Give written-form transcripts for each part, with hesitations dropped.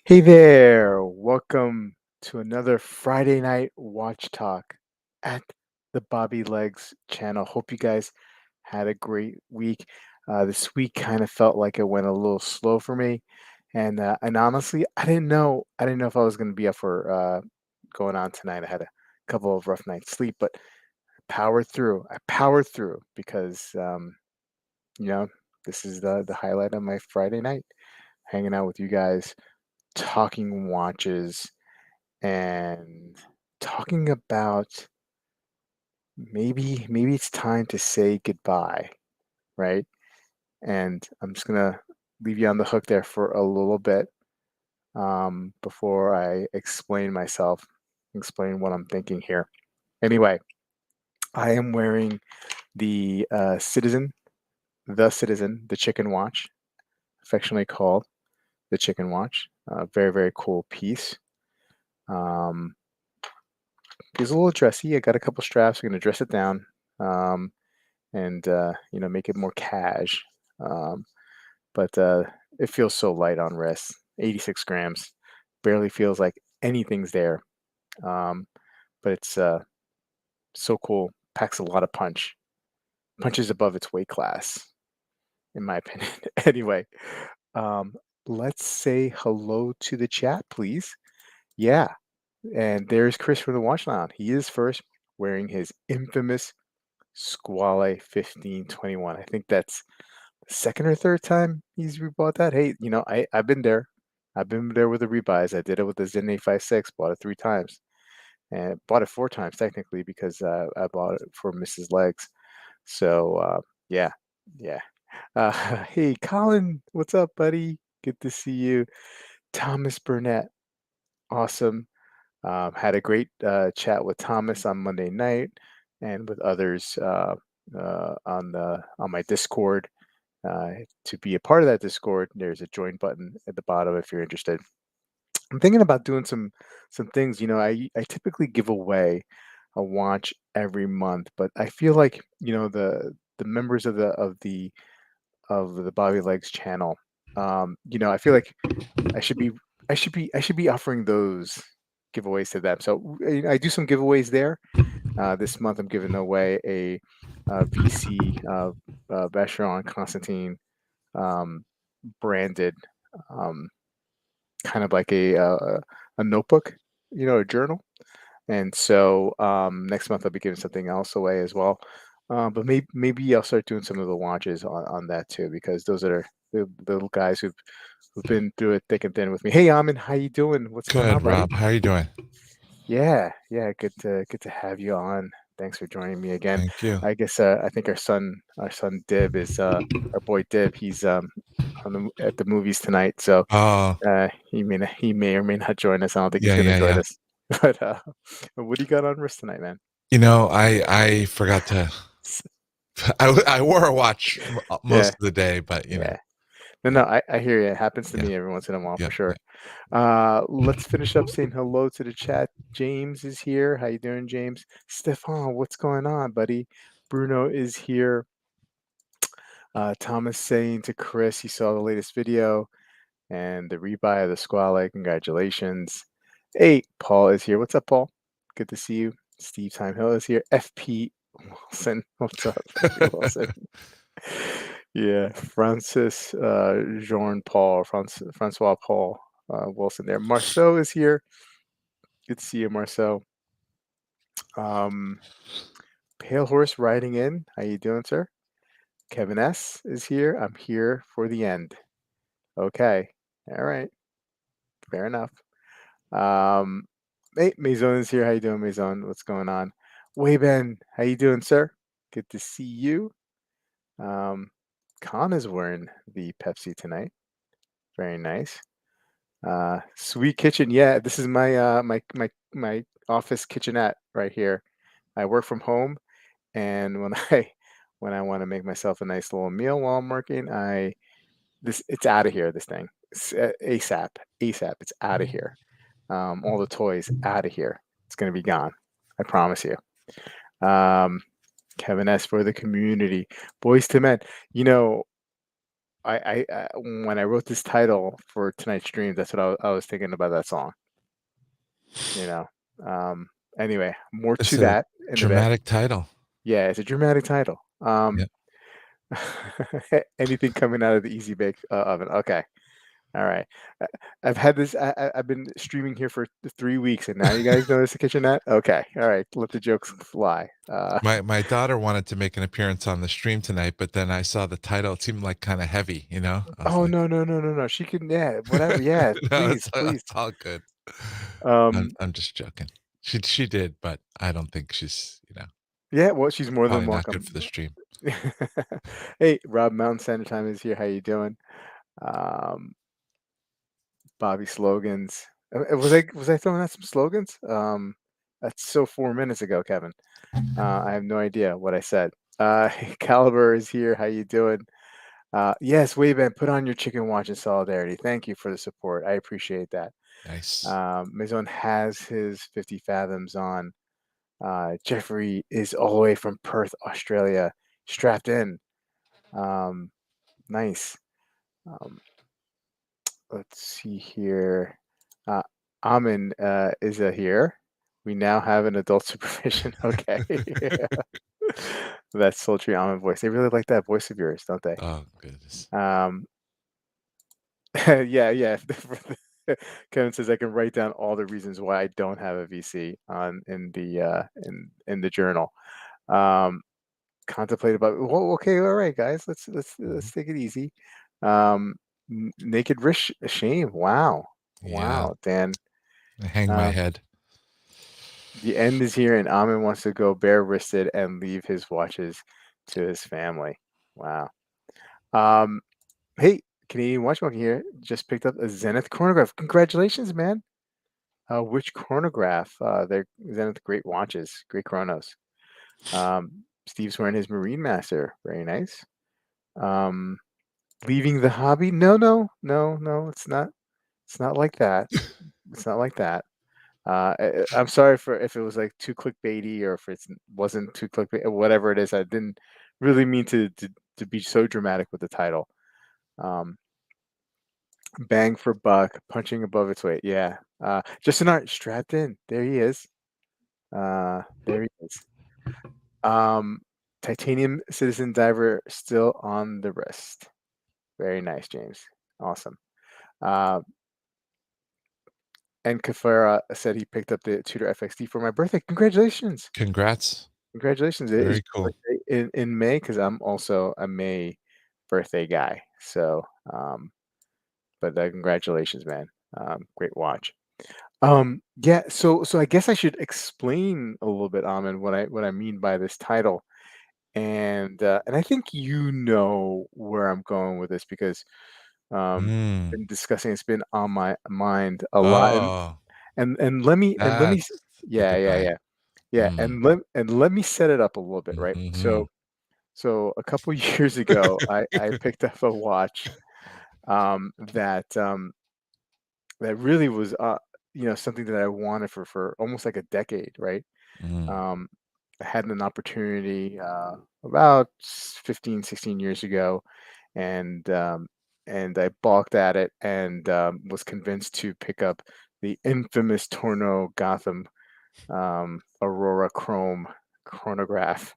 Hey there, welcome to another Friday night watch talk at the Bobby Legs channel. Hope you guys had a great week. This week kind of felt like it went a little slow for me, and honestly, I didn't know if I was going to be up for going on tonight. I had a couple of rough nights sleep, but powered through. I powered through because you know this is the highlight of my Friday night, hanging out with you guys, talking watches and talking about maybe it's time to say goodbye, right? And I'm just gonna leave you on the hook there for a little bit before I explain myself, explain what I'm thinking here. Anyway, I am wearing the Citizen, the Chicken Watch, affectionately called the Chicken Watch. Very, very cool piece. Um, it's a little dressy. I got a couple straps. I'm gonna dress it down. Um, and make it more cash. Um, but it feels so light on wrist. 86 grams, barely feels like anything's there. Um, but it's so cool. Packs a lot of punch. Punches above its weight class, in my opinion. Anyway, um, let's say hello to the chat, please. Yeah, and there's Chris from the Watch Lounge. He is first, wearing his infamous Squale 1521. I think that's second or third time he's rebought that. Hey, I've been there. I've been there with the rebuys. I did it with the Zen 856, bought it three times. And bought it four times technically because I bought it for Mrs. Legs. So yeah, yeah. Hey, Colin, what's up, buddy? Good to see you. Thomas Burnett, awesome. Had a great chat with Thomas on Monday night and with others on my Discord. To be a part of that Discord, there's a join button at the bottom if you're interested. I'm thinking about doing some things. I typically give away a watch every month, but I feel like the members of the Bobby Legs channel. I feel like I should be I should be offering those giveaways to them. So I do some giveaways there. This month I'm giving away a VC Vacheron Constantine um, branded, um, kind of like a notebook, a journal. And so next month I'll be giving something else away as well. But maybe I'll start doing some of the watches on that too, because those are the little guys who've been through it thick and thin with me. Hey, Amin, how you doing? What's going on, Good, buddy? Rob. How are you doing? Yeah, yeah, good to have you on. Thanks for joining me again. Thank you. I think our son Dib is our boy Dib. He's at the movies tonight, so Oh, he may or may not join us. I don't think he's yeah, gonna yeah, join yeah. us. But what do you got on wrist tonight, man? I forgot to. I wore a watch most Yeah, of the day, but yeah. No, I hear you. It happens to yeah, me every once in a while for yeah, sure. yeah. Let's finish up saying hello to the chat. James is here. How you doing, James? Stefan, what's going on, buddy? Bruno is here. Thomas saying to Chris he saw the latest video and the rebuy of the Squale. Congratulations. Hey, Paul is here. What's up, Paul? Good to see you. Steve Time Hill is here. FP Wilson. What's up, FP Wilson? Yeah, Francis Jean Paul, Francois Paul Wilson there. Marceau is here. Good to see you, Marceau. Um, Pale Horse riding in. How you doing, sir? Kevin S is here. I'm here for the end. Okay. All right. Fair enough. Um, hey, Maison is here. How you doing, Maison? What's going on? Wayben, how you doing, sir? Good to see you. Um, Khan is wearing the Pepsi tonight. Very nice. Sweet kitchen. Yeah, this is my office kitchenette right here. I work from home, and when when I want to make myself a nice little meal while I'm working, it's out of here. This thing, ASAP, ASAP. It's out of here. All the toys out of here. It's gonna be gone. I promise you. Um, Kevin S for the community, boys to men. You know, when I wrote this title for tonight's stream, that's what I was thinking about that song. You know. Um, anyway, more It's to a that in a bit. dramatic title. Yeah, it's a dramatic title. Yep. Anything coming out of the Easy Bake Oven. Okay. All right. I- I've had this. I've been streaming here for 3 weeks, and now you guys know it's the kitchenette. Okay. All right. Let the jokes fly. My daughter wanted to make an appearance on the stream tonight, but then I saw the title. It seemed like kind of heavy, you know? I was Oh like, no, no, no, no, no. She can. Yeah. Whatever. Yeah. no, Please, please. it's all good. Um. I'm just joking. She did, but I don't think she's, Yeah. Well, she's more than probably not good welcome. for the stream. Hey, Rob Mountain Standard Time is here. How you doing? Um. Bobby slogans. Was I throwing out some slogans? That's so 4 minutes ago, Kevin. I have no idea what I said. Caliber is here. How you doing? Yes, Wayban, put on your chicken watch in solidarity. Thank you for the support. I appreciate that. Nice. Maison has his 50 fathoms on. Jeffrey is all the way from Perth, Australia, strapped in. Um, nice. Um, let's see here. Uh, Amin is here. We now have an adult supervision. Okay. That sultry Amin voice. They really like that voice of yours, don't they? Oh goodness. Um, yeah, yeah. Kevin says I can write down all the reasons why I don't have a VC on in the journal. Um, contemplate about. Well, okay, all right, guys. Let's Mhm. take it easy. Um, naked wrist shame. Wow, Yeah. wow, Dan. I hang my Um, head. the end is here, and Amin wants to go bare wristed and leave his watches to his family. Wow. Um, hey, Canadian Watchmaker here just picked up a Zenith chronograph. Congratulations, man. Which chronograph? They're Zenith great watches, great chronos. Steve's wearing his Marine Master. Very nice. Um, leaving the hobby? No, no, no, no. It's not. It's not like that. It's not like that. I'm sorry for if it was like too clickbaity or if it wasn't too clickbait, whatever it is. I didn't really mean to be so dramatic with the title. Um, bang for buck, punching above its weight. Yeah. Justin Art strapped in. There he is. There he is. Um, titanium citizen diver still on the wrist. Very nice, James. Awesome. Uh, and Kafara said he picked up the Tudor FXD for my birthday. Congratulations. Congrats. Congratulations. It is Very your cool. birthday in May because I'm also a May birthday guy. So, but congratulations, man. Great watch. Yeah, so I guess I should explain a little bit, Amin, what I mean by this title. And I think you know where I'm going with this because Mm. been discussing it's been on my mind a lot. And Oh, and let me that's the yeah, yeah, divide. yeah. Yeah, Mm. and let me set it up a little bit, right? Mhm. So a couple years ago, I picked up a watch that really was something that I wanted for almost like a decade, right? Mm. Um, I had an opportunity about 15, 16 years ago, and I balked at it and was convinced to pick up the infamous Torno Gotham Aurora Chrome chronograph,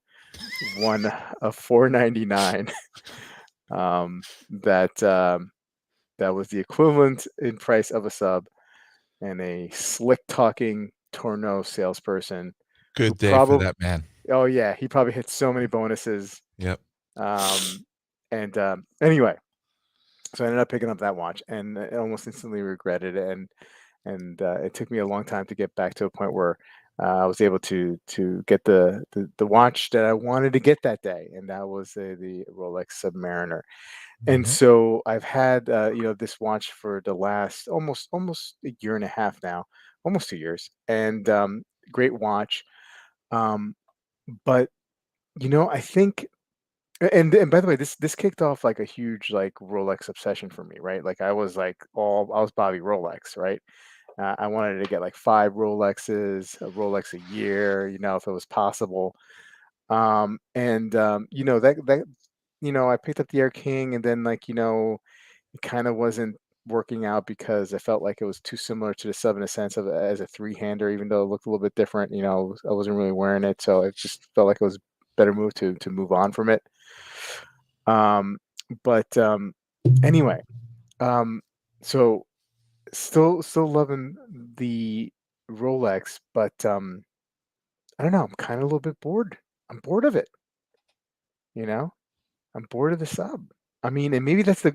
one of 499. That that was the equivalent in price of a sub, and a slick talking Torno salesperson who Good day for probably that man. oh yeah, he probably hit so many bonuses. Yep. Um, and anyway, so I ended up picking up that watch, and I almost instantly regretted it. And it took me a long time to get back to a point where I was able to get the watch that I wanted to get that day, and that was the Rolex Submariner. And Mhm. so I've had this watch for the last almost a year and a half now, almost 2 years, and great watch. Um, but I think and by the way, this kicked off like a huge like Rolex obsession for me, right? Like I was Bobby Rolex, right? I wanted to get like 5 Rolexes, a Rolex a year, if it was possible. And that I picked up the Air King, and then like, it kind of wasn't working out because I felt like it was too similar to the sub in a sense of as a three-hander, even though it looked a little bit different. I wasn't really wearing it, so it just felt like it was a better move to move on from it. Um, but anyway, um, so still loving the Rolex, but I don't know. I'm kind of a little bit bored. I'm bored of it. You know, I'm bored of the sub. I mean, and maybe that's the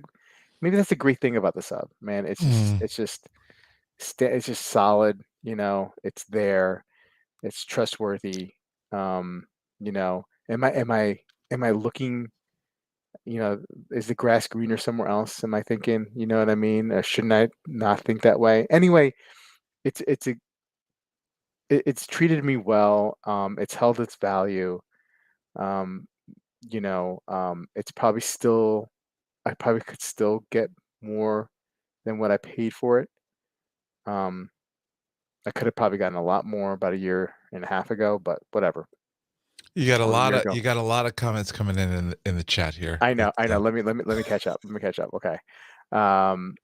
great thing about the sub, man. It's just Mm. it's just it's just solid. It's there. It's trustworthy. Um, am I looking? You know, is the grass greener somewhere else? Am I thinking? You know what I mean? Or shouldn't I not think that way? Anyway, it's it's a it's treated me well. It's held its value. Um, it's probably still I probably could still get more than what I paid for it. Um, I could have probably gotten a lot more about a year and a half ago, but whatever. That was a year ago. You got a lot of comments coming in the chat here. I know, It's I know. Let me catch up. Let me catch up. Okay. Um,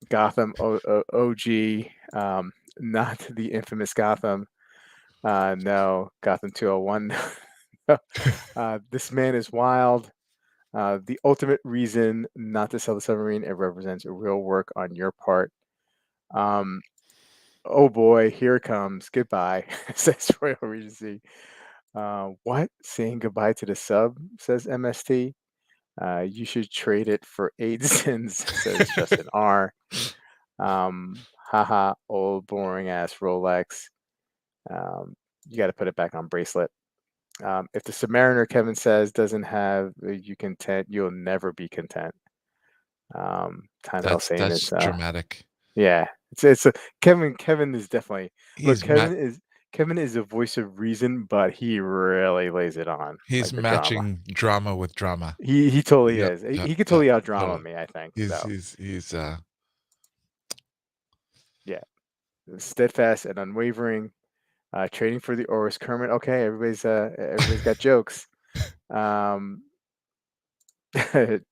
Gotham OG, not the infamous Gotham. No, Gotham 201. This man is wild. The ultimate reason not to sell the submarine, it represents real work on your part. Um, oh boy, here it comes. Goodbye, says Royal Regency. What? Saying goodbye to the sub, says MST. You should trade it for 8 cents, says Justin R. Haha, old boring ass Rolex. Um, you got to put it back on bracelet. If the Submariner, Kevin says, doesn't have you content, you'll never be content. Tyndall saying that's it's dramatic. yeah, it's a Kevin is definitely look, He's ma Kevin is a voice of reason, but he really lays it on he's like the drama. matching drama with drama. He totally Yep, is. He, yep, he could yep, totally out drama totally. me, I think. He's So he's he's, uh yeah, steadfast and unwavering. Trading for the Oris Kermit. Okay, everybody's got jokes. Um,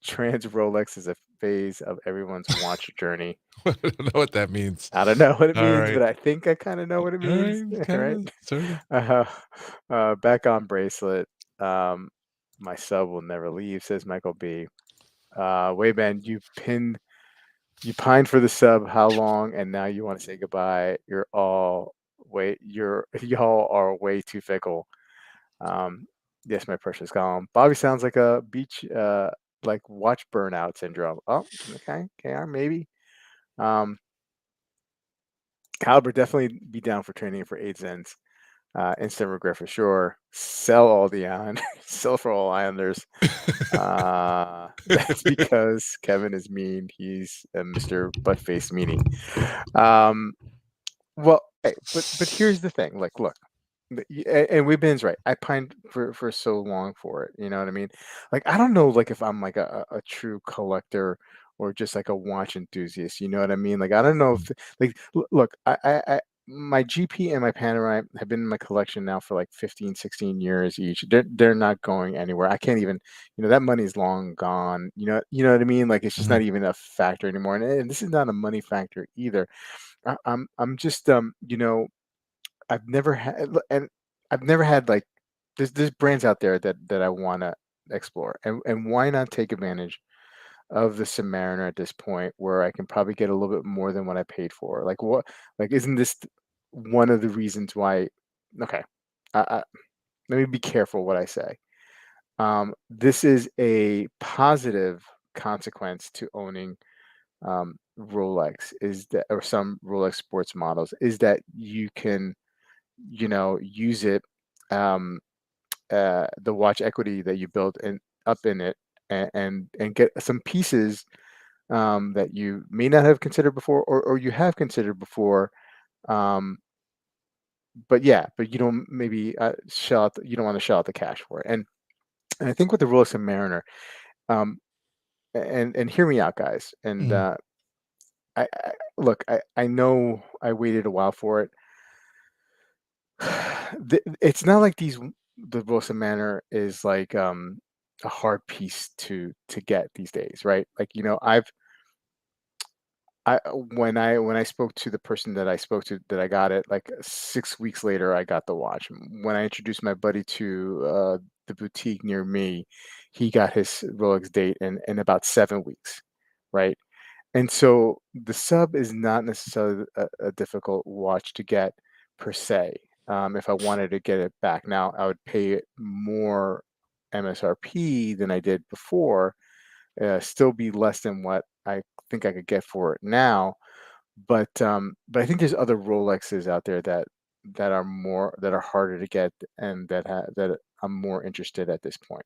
Trans Rolex is a phase of everyone's watch journey. I don't know what that means. I don't know what it means, Alright. but I think I kind of know what it means, Alright, right? kinda, sorta. Uh, back on bracelet. Um, my sub will never leave, says Michael B. Wayman, you pined for the sub how long, and now you want to say goodbye. Y'all are way too fickle. Um, yes, my precious column. Bobby sounds like a beach, like watch burnout syndrome. Oh, okay, maybe. Um, Caliber definitely be down for training for 8 cents. Instant regret for sure. Sell all the island, sell for all islanders. That's because Kevin is mean. He's a Mr. Buttface meanie. Um, well, hey, but here's the thing. Like, look, and Weebin's right. I pined for so long for it. You know what I mean? Like, I don't know, like if I'm like a true collector or just like a watch enthusiast. You know what I mean? Like, I don't know Mm, if like look, my GP and my Panerai have been in my collection now for like 15, 16 years each. They're not going anywhere. I can't even, that money's long gone. You know what I mean? Like, it's just not mhm, even a factor anymore. And this is not a money factor either. I'm just I've never had and I've never had like there's brands out there that I want to explore, and why not take advantage of the Submariner at this point where I can probably get a little bit more than what I paid for? Like, what, like, isn't this one of the reasons why? Okay, let me be careful what I say. This is a positive consequence to owning Rolex, is that, or some Rolex sports models, is that you can use it, um, the watch equity that you build and up in it, and get some pieces that you may not have considered before, or you have considered before. Um, but yeah, but you don't maybe you don't want to shell out the cash for it. And I think with the Rolex and Mariner, um, and hear me out, guys. And mm, look, I know I waited a while for it. It's not like the Wilson Manor is like a hard piece to get these days, right? Like, when I spoke to the person that I spoke to that I got it, like 6 weeks later, I got the watch. When I introduced my buddy to the boutique near me, he got his Rolex date in about 7 weeks, right? And so the sub is not necessarily a difficult watch to get per se. If I wanted to get it back now, I would pay it more MSRP than I did before, still be less than what I think I could get for it now. But I think there's other Rolexes out there that are harder to get and that I'm more interested at this point.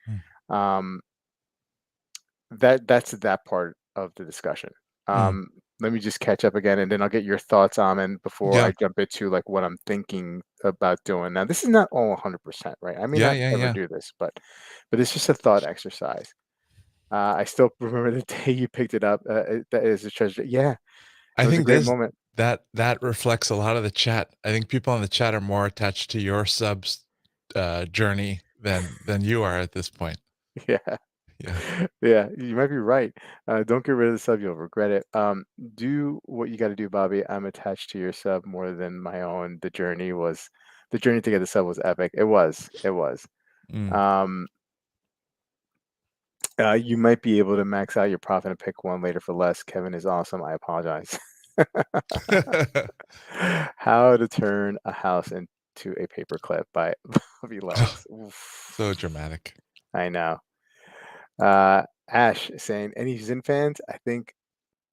Mm, Um, that's that part of the discussion. mm. Um, Let me just catch up again, and then I'll get your thoughts on it before Yeah. I jump into like what I'm thinking about doing. Now, this is not all 100%, right? I may Yeah, not yeah, ever yeah. do this, but it's just a thought exercise. I still remember the day you picked it up. That is a treasure. Yeah, I it was a think great this moment. that reflects a lot of the chat. I think people in the chat are more attached to your subs, journey than you are at this point. Yeah. Yeah. Yeah, you might be right. Don't get rid of the sub, you'll regret it. Do what you got to do, Bobby. I'm attached to your sub more than my own. The journey to get the sub was epic. It was. Mm. Um, you might be able to max out your profit and pick one later for less. Kevin is awesome. I apologize. How to turn a house into a paperclip by Bobby Legs. So Oof. dramatic. I know. Ash saying, any Zin fans? I think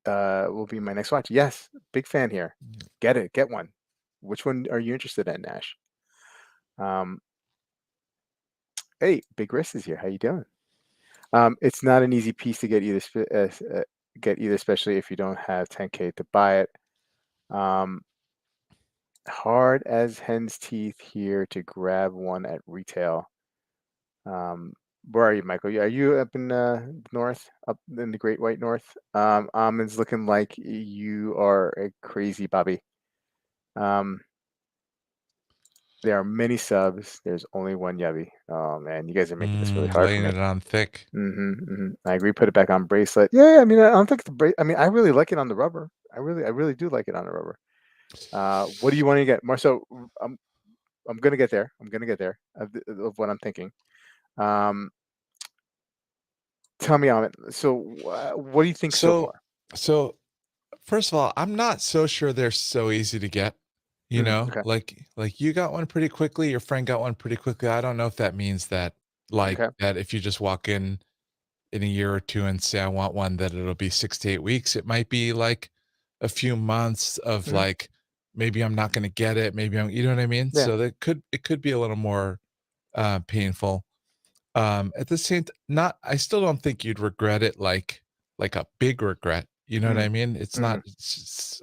will be my next watch. Yes, big fan here. Get it, get one. Which one are you interested in, Nash? Um, hey, Big Wrist is here. How you doing? It's not an easy piece to get get either, especially if you don't have 10K to buy it. Um, Hard as hen's teeth here to grab one at retail. Um, where are you, Michael? Are you up in north, up in the Great White North? It's looking like you are a crazy Bobby. Um, there are many subs. There's only one Yubby. Oh man, you guys are making this really hard for Laying me. it on thick. I agree. Put it back on bracelet. Yeah, I mean, I don't think I mean, I really like it on the rubber. I really do like it on the rubber. What do you want to get, Marcel? I'm gonna get there. I'm gonna get there of what I'm thinking. Um, Tell me on it. So, what do you think so So far? so first of all, I'm not so sure they're so easy to get, you know? Okay. Like you got one pretty quickly, your friend got one pretty quickly. I don't know if that means that Okay. that if you just walk in a year or 2 and say, "I want one," that it'll be 6 to 8 weeks. It might be, like, a few months of, Hmm. like, maybe I'm not gonna get it, maybe I'm you know what I mean? Yeah. So that could it could be a little more, painful. At the same t not I still don't think you'd regret it like a big regret, you know what I Mm. mean? It's Hmm. not it's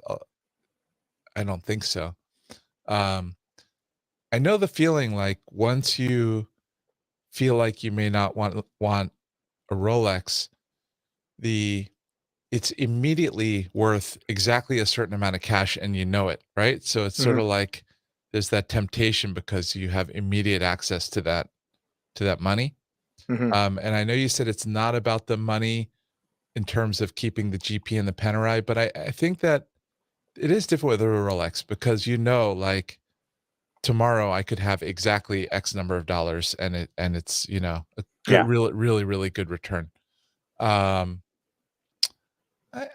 I don't think so. Um, I know the feeling, like, once you feel like you may not want a Rolex, the it's immediately worth exactly a certain amount of cash and you know it, right? So it's sort Hmm. of like there's that temptation because you have immediate access to that money. Hmm. And I know you said it's not about the money in terms of keeping the GP and the Panerai, but I think that it is different with a Rolex because you know, like tomorrow I could have exactly X number of dollars and it's, you know, a good Yeah. really, really, really good return. Um,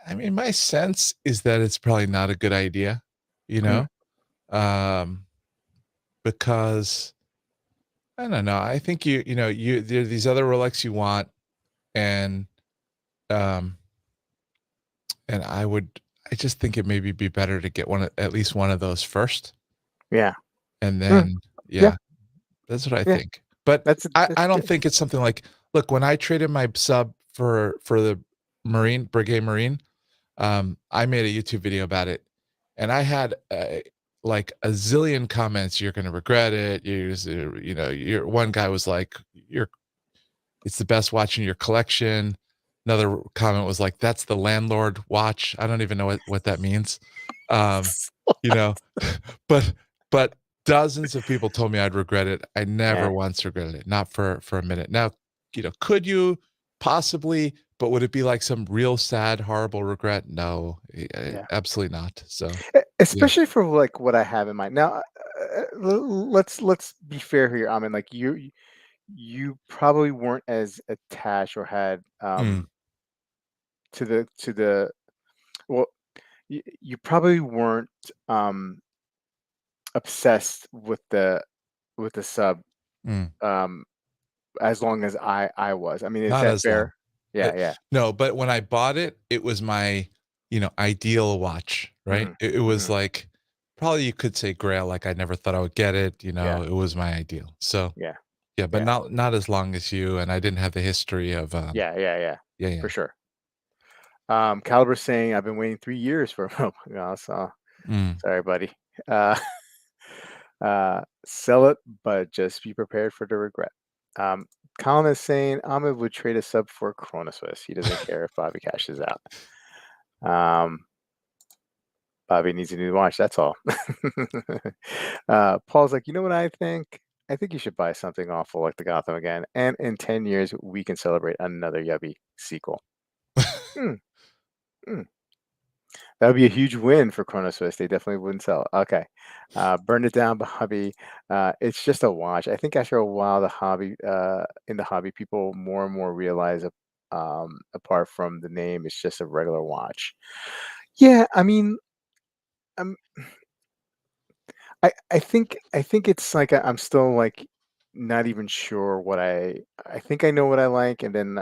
I mean, my sense is that it's probably not a good idea, you Hmm. know, um, because I don't know. I think you know, there are these other Rolex you want, and um, and I just think it maybe be better to get at least one of those first, Yeah. and Mm. then Yeah. yeah, that's what I Yeah. think. But That's I don't good. think it's something like, look, when I traded my sub for the Brigade Marine, I made a YouTube video about it, and I had, like, a zillion comments, "You're gonna regret it," you know, you're one guy was like, "You're it's the best watch in your collection." Another comment was like, "That's the landlord watch." I don't even know what that means. Um, you know, but dozens of people told me I'd regret it. I Yeah. never once regretted it, not for a minute. Now could you? Possibly, but would it be like some real sad, horrible regret? No, Yeah. absolutely not. So, yeah. Especially for like what I have in mind. Now, let's be fair here. I mean, like you probably weren't as attached or had Mm, to the well, you probably weren't obsessed with the sub mm. um as long as I was. I mean, is Not that as long. fair? Yeah, yeah. No, but when I bought it, it was my, ideal watch, right? Hmm. It was Hmm. like probably you could say grail, like I never thought I would get it, Yeah, it was my ideal. So, yeah, yeah, but yeah, not as long as you, and I didn't have the history of, yeah, yeah, yeah, yeah, for yeah. sure. Caliber saying I've been waiting 3 years for a mobile. Oh, so Mm, sorry, buddy. Uh, sell it, but just be prepared for the regret. Um, Colin is saying Ahmed would trade a sub for Corona Swiss. He doesn't care if Bobby cashes out. Um, Bobby needs a new watch. That's all. Paul's like, you know what I think? I think you should buy something awful like the Gotham again, and in 10 years we can celebrate another Yubby sequel. Hmm, hmm. That would be a huge win for Chrono Swiss. They definitely wouldn't sell. Okay. Burn it down, hobby. It's just a watch. I think after a while, in the hobby, people more and more realize, apart from the name, it's just a regular watch. Yeah, I mean, I'm, I think it's like I'm still like not even sure what I think I know what I like, and then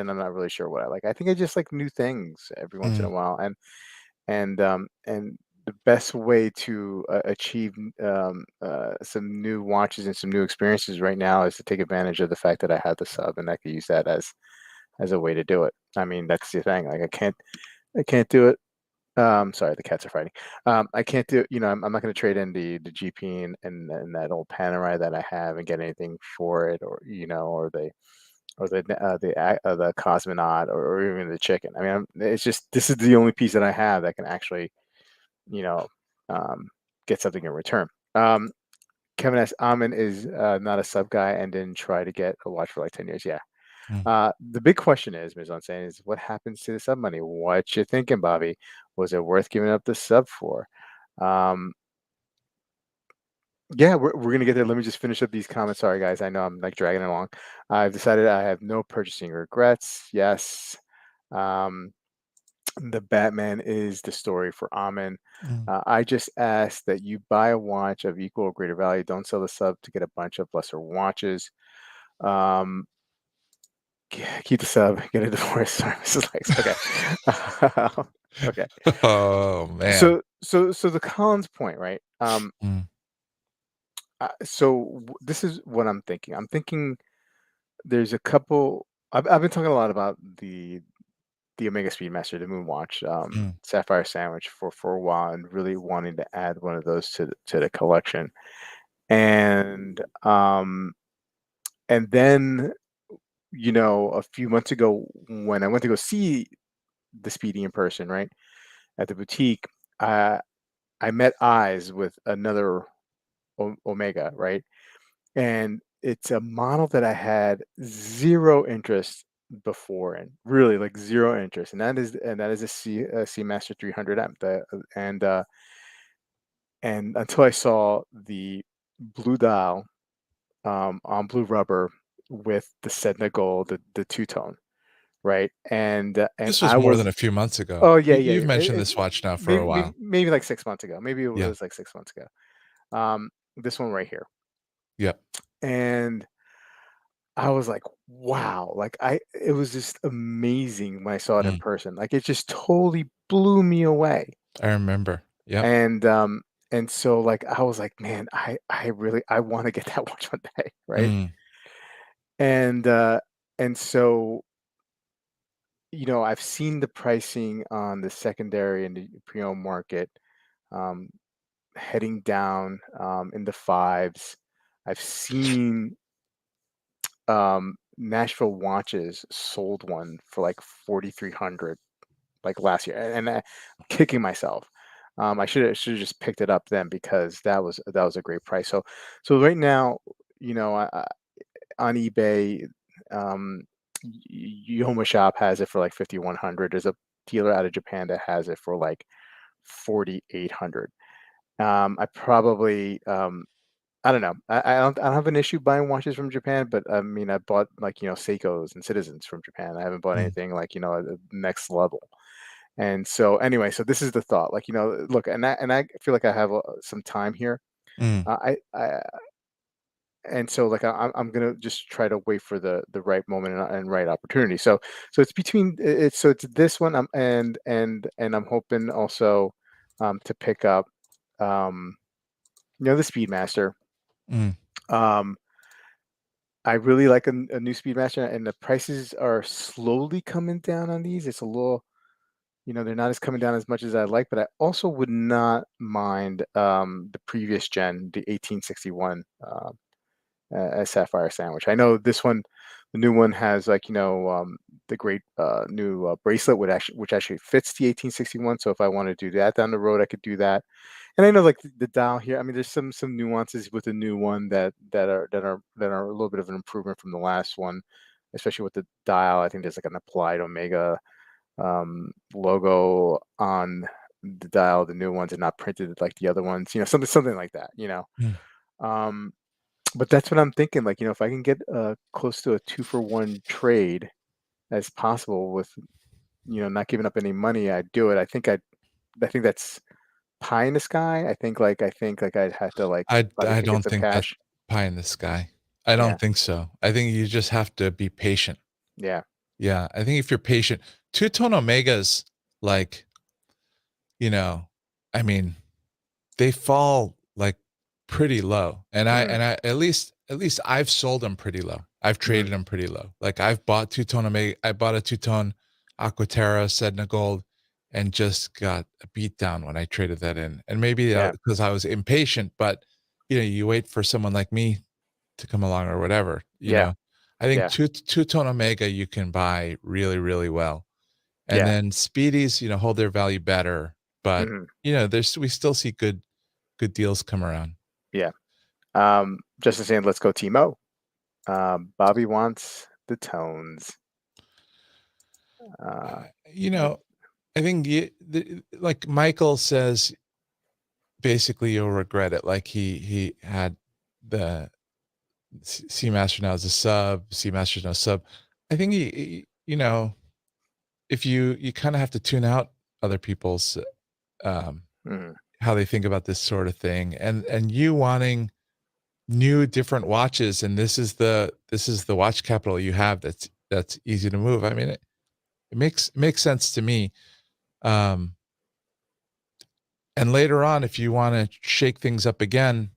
I'm not really sure what I like. I think I just like new things every once in a mm, while, and the best way to achieve some new watches and some new experiences right now is to take advantage of the fact that I have the sub and I can use that as a way to do it. I mean, that's the thing. Like I can't do it. Sorry, the cats are fighting. I can't do. I'm not going to trade in the GP and that old Panerai that I have and get anything for it, or the cosmonaut, or even the chicken. I mean, it's just this is the only piece that I have that can actually you know, um, get something in return. Kevin S. Amin is not a sub guy and didn't try to get a watch for like 10 years. Yeah. mm. The big question is, Ms. saying is what happens to the sub money? What you thinking, Bobby? Was it worth giving up the sub for? Um, yeah, we're gonna get there. Let me just finish up these comments. Sorry, guys. I know I'm like dragging it along. I've decided I have no purchasing regrets. Yes. Um, the Batman is the story for Amin. Mm. I just ask that you buy a watch of equal or greater value. Don't sell the sub to get a bunch of lesser watches. Um, keep the sub, get a divorce. Sorry, Mrs. Lex. Okay. Okay. Oh, man. So the Collins point, right? Mm, This is what I'm thinking. I'm thinking there's a couple. I've been talking a lot about the Omega Speedmaster, the Moonwatch, mm. Sapphire Sandwich for a while, and really wanting to add one of those to the collection. And then a few months ago when I went to go see the Speedy in person, right at the boutique, uh, I met eyes with another Omega, right, and it's a model that I had zero interest before in, really like zero interest, and that is a Seamaster 300M. And until I saw the blue dial on blue rubber with the Sedna gold, the two tone, right? And This was I more than was, a few months ago. oh yeah, You've yeah, mentioned this watch now for a maybe, maybe while. maybe like 6 months ago, maybe it Yeah. was like 6 months ago. This one right here, Yep. and I was like, wow, like it was just amazing when I saw it in Mm, person. Like it just totally blew me away. I remember. Yep. And so like I was like, man, I really I want to get that watch one day, right? Mm, And so I've seen the pricing on the secondary and the pre-owned market um, heading down in the fives. I've seen Nashville Watches sold one for like 4,300 like last year, and I'm kicking myself. I should have just picked it up then because that was a great price. So right now, you know, I, on eBay, um, Yoma Shop has it for like 5,100. There's a dealer out of Japan that has it for like 4,800. I probably I don't know. I don't have an issue buying watches from Japan, but I mean I bought like Seikos and Citizens from Japan. I haven't bought Mm, anything like the next level. And so anyway, so this is the thought. Like look, and I feel like I have some time here. mm, I and so like I'm gonna just try to wait for the right moment and right opportunity. So it's between it's so it's this one and I'm hoping also to pick up um the Speedmaster. mm. Um I really like a new Speedmaster, and the prices are slowly coming down on these. It's a little, they're not as coming down as much as I'd like, but I also would not mind the previous gen, the 1861 a Sapphire Sandwich. I know this one, the new one has like the great new bracelet which actually fits the 1861. So if I want to do that down the road, I could do that. And I know like the dial here. I mean, there's some nuances with the new one that are a little bit of an improvement from the last one, especially with the dial. I think there's like an applied Omega logo on the dial, the new ones, and not printed like the other ones. Something like that. Mm. Um, but that's what I'm thinking. Like, if I can get close to a 2-for-1 trade as possible with, not giving up any money, I'd do it. I think that's pie in the sky. I think like I'd have to like I obviously get don't some think that's cash. pie in the sky. I Yeah, don't think so. I think you just have to be patient. yeah. Yeah, I think if you're patient, two-tone omegas, like, you know, I mean, they fall, like, pretty low, and Mm, at least I've sold them pretty low. I've mm, traded them pretty low. Like, I've bought two-tone omega I bought a two-tone Aquaterra Sedna Gold and just got a beat down when I traded that in, and maybe, yeah, because I was impatient, but, you wait for someone like me to come along or whatever, you yeah, know? I think yeah, two-tone omega you can buy really, really well, and yeah. then speedies, hold their value better, but, Hmm. there's we still see good deals come around. Yeah. Justin saying, let's go Timo. Bobby wants the tones. Uh, Uh, you uh, know, I think like Michael says, basically you'll regret it. Like he had the Seamaster now as a sub, Seamaster's no sub. I think if you kind of have to tune out other people's um, mhm, how they think about this sort of thing, and you wanting new different watches, and this is the watch capital you have that's easy to move. I mean, it makes sense to me. Um, And later on, if you wanna shake things up again,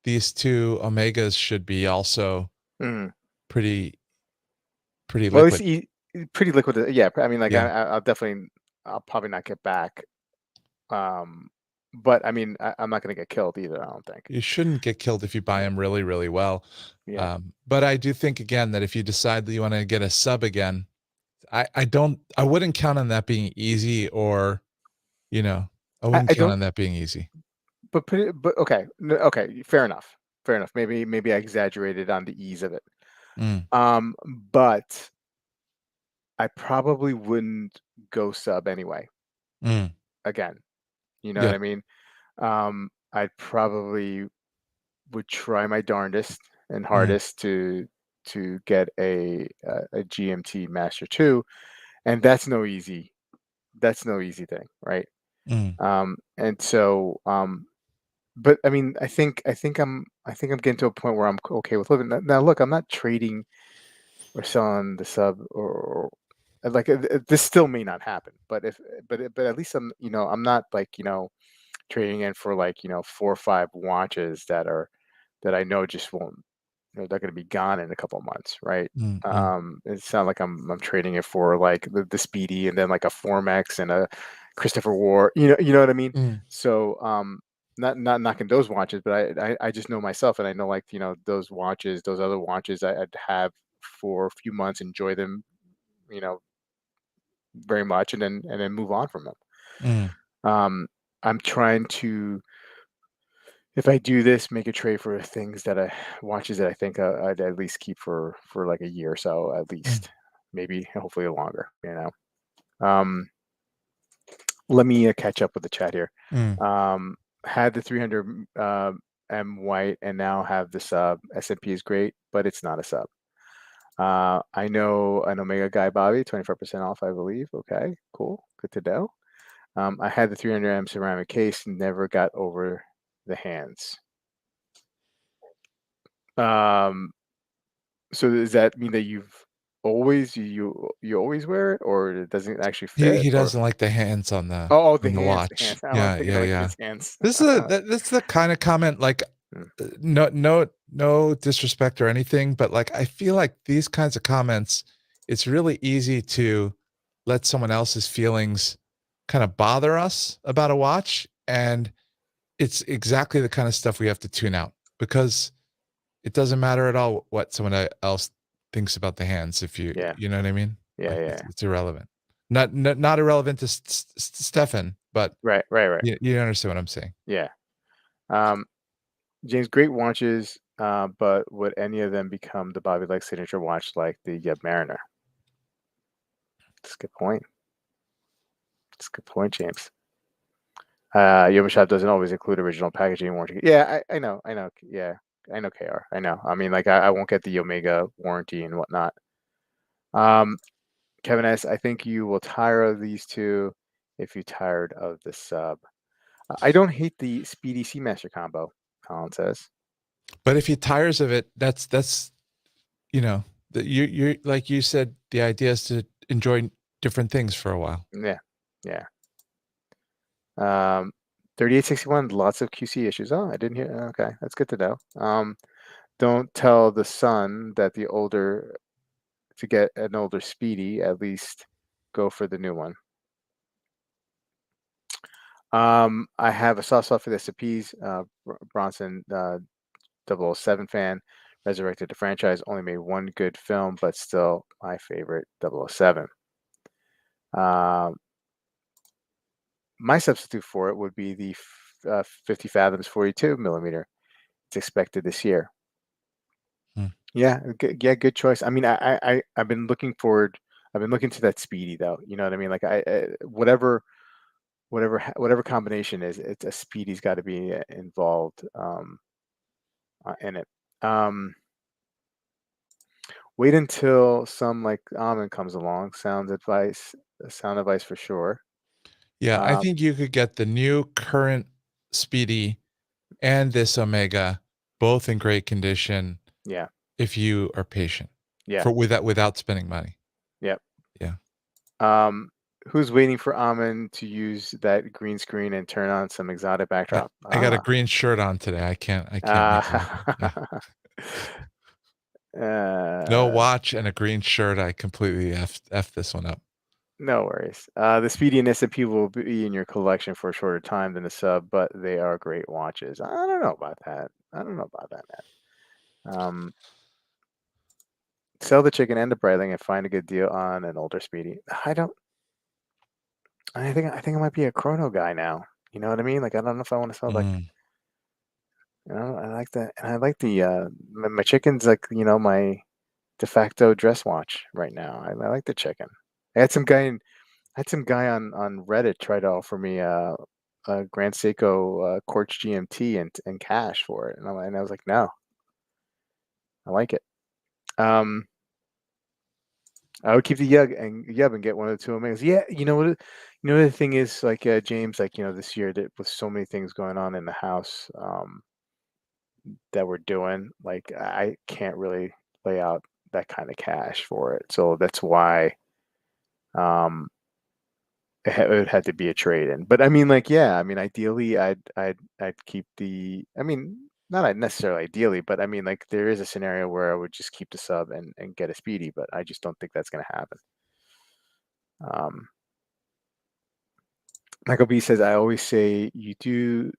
these 2 omegas should be also mhm. pretty pretty Well, at least liquid. pretty liquid. Yeah, I mean, like Yeah. I'll probably not get back. Um, but I mean, I'm not gonna get killed either. I don't think. You shouldn't get killed if you buy Yeah, them really, really well. yeah. But I do think again that if you decide that you wanna get a sub again, I wouldn't count on that being easy or, you know, I wouldn't I count don't. on that being easy. But okay, okay. Fair enough. Fair enough. Maybe I exaggerated on the ease of it. Mm, Um, but I probably wouldn't go sub anyway. mm, Again, you know what yep, I mean? I probably would try my darndest and mm, hardest to get a GMT Master 2, and that's no easy thing, right? mm, And so but I mean, I think I'm getting to a point where I'm okay with living. Now look, I'm not trading or selling the sub or like this still may not happen, but but at least I'm not like trading in for like 4 or 5 watches that I know just won't they're going to be gone in a couple of months, right? mm, mm, It's not like I'm trading it for like the Speedy and then like a Formex and a Christopher War, you know what I mean? mm, So not knocking those watches, but I just know myself, and I know like those watches, those other watches I'd have for a few months, enjoy them, you know, very much, and then move on from them. mm, I'm trying to if I do this, make a trade for things that I watches that I think I'd at least keep for like a year or so, at Mm, least, maybe hopefully longer. Um, let me catch up with the chat here. mm. Had the 300 M white and now have the sub. S&P is great, but it's not a sub. I know an Omega guy, Bobby, 25% off, I believe. Okay, cool, good to know. I had the 300M ceramic case, never got over the hands. Um, so does that mean that you always wear it, or it doesn't actually fit, He or doesn't like the hands oh, on the the hands, the watch. hands. I was Yeah, thinking yeah, like yeah. his hands. That's the kind of comment like, Mm, no disrespect or anything, but, like, I feel like these kinds of comments, it's really easy to let someone else's feelings kinda bother us about a watch, and it's exactly the kind of stuff we have to tune out because it doesn't matter at all what someone else thinks about the hands if yeah, you know what I mean? yeah, Like, yeah. it's irrelevant. Not irrelevant to Stefan, but Right, right, right. you understand what I'm saying. Yeah. Um, James, great watches, but would any of them become the Bobby Like signature watch like the Mariner? That's a good point. That's a good point, James. Yoma Shop doesn't always include original packaging warranty. Yeah, I know. Yeah, I know, KR. I know. I mean, like, I won't get the Omega warranty and whatnot. Um, Kevin S., I think you will tire of these two if you're tired of the sub. I don't hate the Speedy Seamaster combo, Colin says. But if he tires of it, that's you know, you're like you said, the idea is to enjoy different things for a while. Yeah, yeah. 3861, lots of QC issues. Oh, I didn't hear. Okay, that's good to know. Don't tell the son that the older to get an older Speedy. At least go for the new one. I have a soft spot for the SPs. Bronson 007 fan, resurrected the franchise. Only made one good film, but still my favorite 007. Um, my substitute for it would be the 50 Fathoms 42 millimeter. It's expected this year. Hmm. Yeah, yeah, good choice. I mean, I've been looking forward. I've been looking to that Speedy though. You know what I mean? Like whatever combination is, it's a Speedy's got to be involved in it. Um, Wait until some like Amin comes along. Sound advice for sure. Yeah, I Um, think you could get the new current Speedy and this Omega both in great condition yeah, if you are patient yeah, for without spending money. yeah. Yeah. Who's waiting for Amin to use that green screen and turn on some exotic I backdrop? I got a green shirt on today. I can't make it happen. Yeah. Uh, No uh, watch and a green shirt. I completely f this one up. no worries. The Speedy and S&P will be in your collection for a shorter time than the sub, but they are great watches. I don't know about that. I don't know about that, man. Sell the chicken and the Breitling and find a good deal on an older Speedy. I don't. I think I might be a chrono guy now. You know what I mean? Like I don't know if I want to sell like Mm. I like that, and I like the my chicken's like my de facto dress watch right now. I like the chicken. I had some guy in, I had some guy on Reddit try to offer me a Grand Seiko Quartz GMT and cash for it, and I was like, no, I like it. Um, I would keep the Yub and get one of the two Omegas. Yeah, you know what? The thing is, like James, like this year that with so many things going on in the house that we're doing, like I can't really lay out that kind of cash for it. So that's why um it would have to be a trade in. But I mean, like, yeah, I mean, ideally, I'd keep the. I mean, not necessarily ideally, but I mean, like, there is a scenario where I would just keep the sub and get a Speedy, but I just don't think that's going to happen. Um, Michael B says, I always say, you do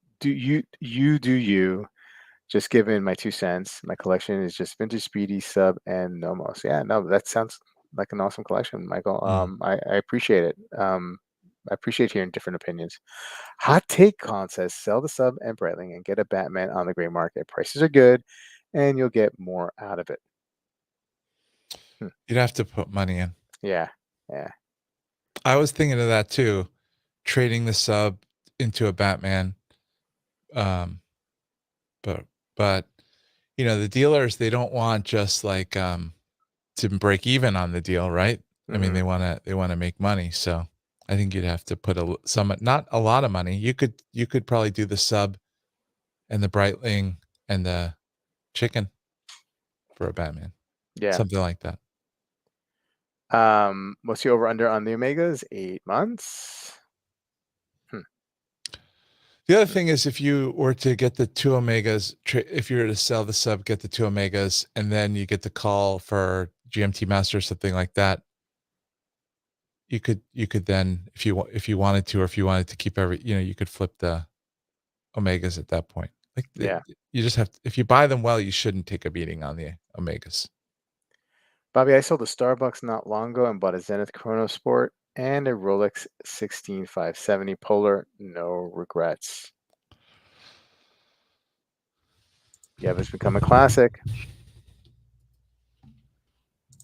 you. Just giving my 2 cents. My collection is just vintage Speedy sub and Nomos. Yeah, no, that sounds like an awesome collection, Michael. Mm. I appreciate it. I appreciate hearing different opinions. Hot Take Con says sell the sub and Breitling and get a Batman on the gray market. Prices are good, and you'll get more out of it. Hmm. You'd have to put money in. Yeah, yeah, I was thinking of that too, trading the sub into a Batman, um, but but, the dealers, they don't want just, like, to break even on the deal, right? I mean, hmm they wanna make money, so I think you'd have to put some not a lot of money. You could probably do the sub and the Breitling and the chicken for a Batman, yeah. something like that. What's the over under on the Omegas? 8 months. Hmm. The other hmm. thing is if you were to get the 2 Omegas, if you were to sell the sub, get the 2 Omegas, and then you get the call for GMT Master or something like that, you could then, if you wanted to, or if you wanted to keep you could flip the Omegas at that point. Like, Yeah. you just have to, if you buy them well, you shouldn't take a beating on the Omegas. Bobby, I sold a Starbucks not long ago and bought a Zenith Chronosport and a Rolex 16570 Polar. No regrets. Yeah, it's become a classic.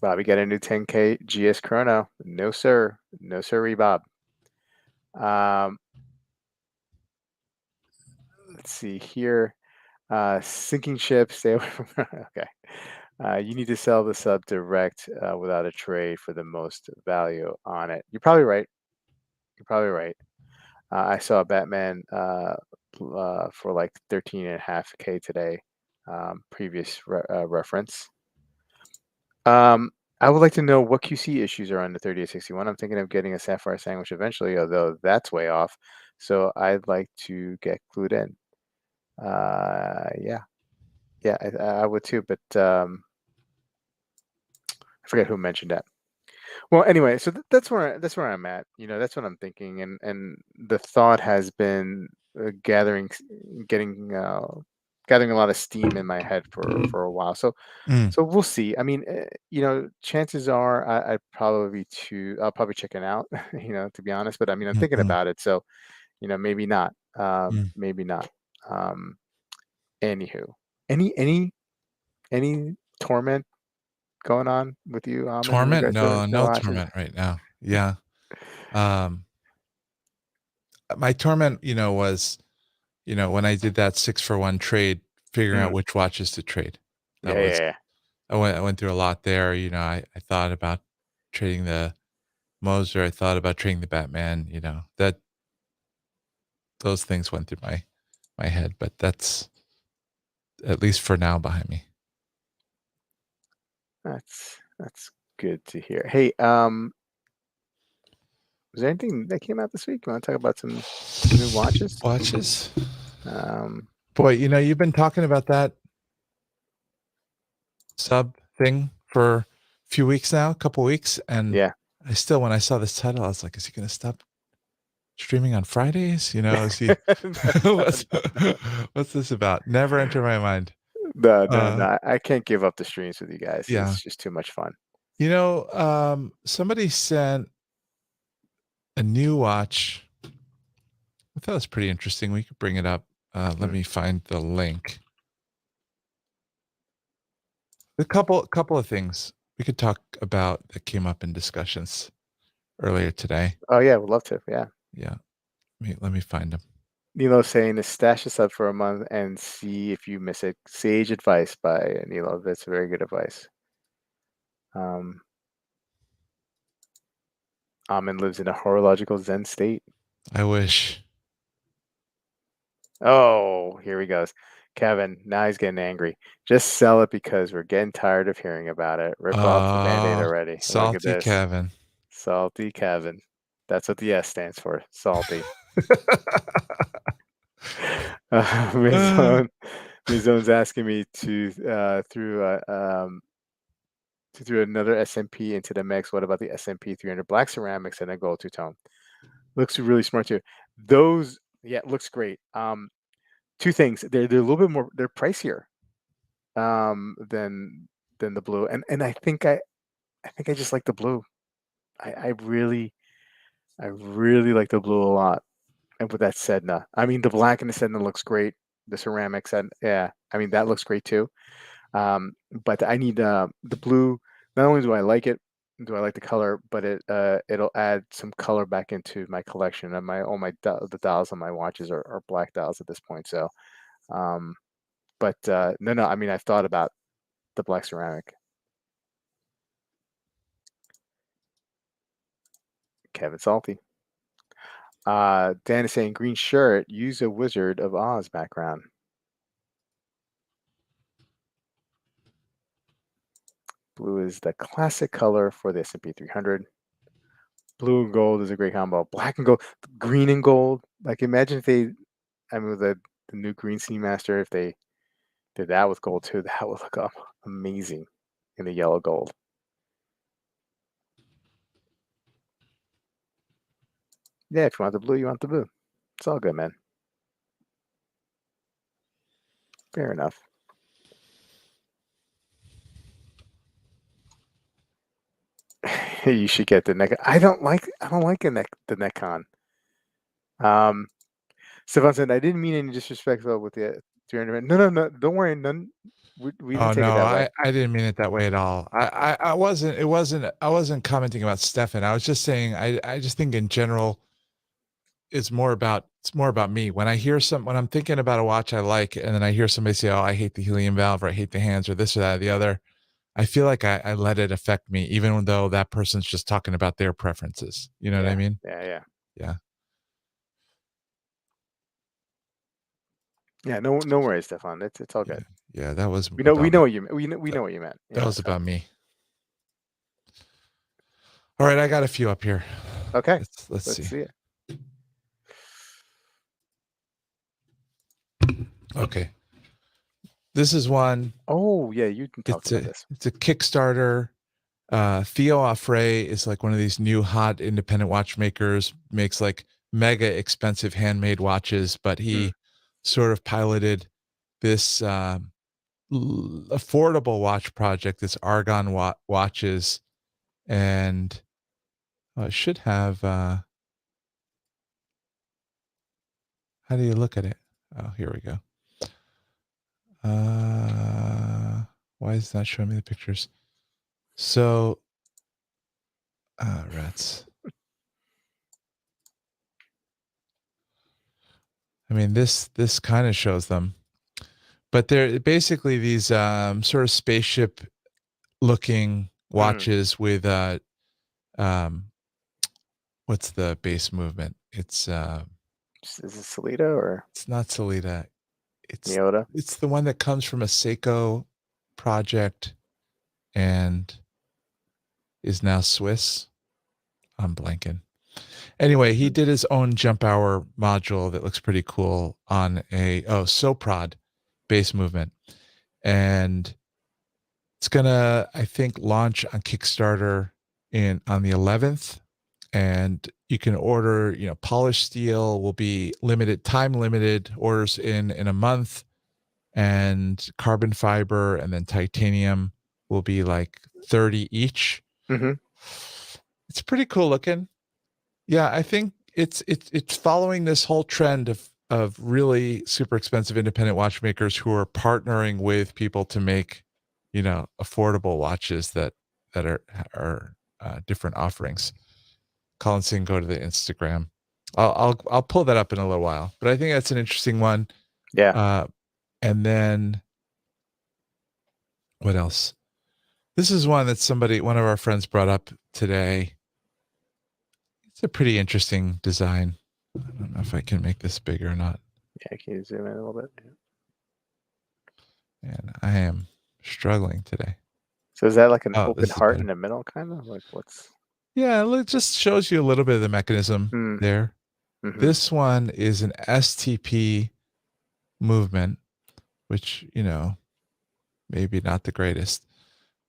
Bobby got a new 10K GS Chrono. No, sir. No, sir, Bob. Um, let's see here. Sinking ship. Stay away from. Okay. You need to sell the sub direct without a trade for the most value on it. You're probably right. You're probably right. I saw Batman for like 13.5K today. Previous reference. Um, I would like to know what QC issues are on the 3861. I'm thinking of getting a sapphire sandwich eventually, although that's way off. So I'd like to get glued in. Yeah, yeah, I would too. But I forget who mentioned that. Well, anyway, so that's where I'm at. That's what I'm thinking, and the thought has been getting gathering a lot of steam in my head for a while. So Mm, so we'll see. I mean, chances are I'll probably chicken out. To be honest, but I mean, I'm mm, thinking mm, about it. So maybe not. mm. Maybe not. Um, Anywho, any torment going on with you, in Torment? regards to No, the no watches? torment right now. Yeah. Um, my torment, was, when I did that 6-for-1 trade, figuring out Mm, which watches to trade. That yeah, yeah, was yeah. I went through a lot there. I thought about trading the Moser. I thought about trading the Batman. That those things went through my head, but that's, at least for now, behind me. That's good to hear. Hey, was there anything that came out this week? You want to talk about some new watches? Watches? Um, Boy, you've been talking about that sub thing for a few weeks now, a couple weeks, and yeah. I still, when I saw this title, I was like, "Is he gonna stop streaming on Fridays?" Is he what's what's this about? Never entered my mind. No, no, Uh, no. I can't give up the streams with you guys. yeah. It's just too much fun. Somebody sent a new watch. I thought it was pretty interesting. We could bring it up. Let Mm. me find the link. A couple of things we could talk about that came up in discussions earlier today. Oh yeah, would love to. Yeah. Yeah, let me find them. Nilo saying to stash this up for a month and see if you miss it. Sage advice by Nilo. That's very good advice. Um, Amin lives in a horological Zen state. I wish. Oh, here he goes. Kevin, now he's getting angry. Just sell it because we're getting tired of hearing about it. Rip off the band-aid Oh, already. Look at salty this. Kevin. Salty Kevin. That's what the S stands for. Salty. Uh, Mizone, Mizone's asking me to through another SMP into the mix. What about the SMP 300 black ceramics and a gold two-tone? Looks really smart too. Those, yeah, looks great. Two things. They're a little bit more. They're pricier than the blue, and I think I just like the blue. I really I really like the blue a lot. And with that Sedna, I mean, the black in the Sedna looks great. The ceramic Sedna, yeah, I mean that looks great too. But I need the blue. Not only do I like it, do I like the color, but it'll add some color back into my collection. And my all my the dials on my watches are black dials at this point. So, um, but no, I mean I've thought about the black ceramic. Kevin Salty. Dan is saying green shirt. Use a Wizard of Oz background. Blue is the classic color for the S&P 300. Blue and gold is a great combo. Black and gold, green and gold. Like imagine if they, I mean, the new Green Seamaster, if they did that with gold too, that would look amazing in the yellow gold. Yeah, if you want the blue, you want the blue. It's all good, man. Fair enough. You should get the neck. I don't like the Necon. Um, Stefan said I didn't mean any disrespect though with the 300. No. Don't worry. None. We didn't Oh, take it no, that way. I didn't mean it that way at all. I wasn't commenting about Stefan. I was just saying I just think in general, it's more about me. When I'm thinking about a watch I like, and then I hear somebody say, "Oh, I hate the helium valve," or "I hate the hands," or this or that or the other, I feel like I let it affect me, even though that person's just talking about their preferences. You know what I Yeah, mean? yeah. Yeah. Yeah, no worries, Stefan. It's all Yeah. good. Yeah, that was We about know me. what you we know what you meant. That Yeah. was So about me. All right, I got a few up here. okay, Let's let's see. see it. Okay. This is one. Oh yeah, you can talk about this. It's a Kickstarter. Theo Affray is like one of these new hot independent watchmakers, makes like mega expensive handmade watches, but Hmm. he sort of piloted this affordable watch project, this Argon watches, and it should have. How do you look at it? Oh, here we go. Why is it not showing me the pictures? So, rats. I mean, this kind of shows them, but they're basically these sort of spaceship looking Mm. watches with um, what's the base movement? Is it Salida or It's not Salida. It's Miota? it's the one that comes from a Seiko project and is now Swiss. I'm blanking. Anyway, he Hmm. did his own jump hour module that looks pretty cool on a Soprod base movement. And it's gonna, I think, launch on Kickstarter in on the 11th. And you can order, polished steel will be time limited, orders in a month, and carbon fiber and then titanium will be like 30 each. Hmm. It's pretty cool looking. Yeah, I think it's following this whole trend of really super expensive independent watchmakers who are partnering with people to make, affordable watches that are different offerings. Colin saying go to the Instagram. I'll pull that up in a little while, but I think that's an interesting one. Yeah. Uh, and then what else? This is one that one of our friends brought up today. It's a pretty interesting design. I don't know if I can make this bigger or not. Yeah. Can you zoom in a little bit? And I am struggling today. So is that like an Oh, open this is heart in better. the middle, kind of like what's? Yeah, it just shows you a little bit of the mechanism Hmm. there. Mm-hmm. This one is an STP movement, which, maybe not the greatest,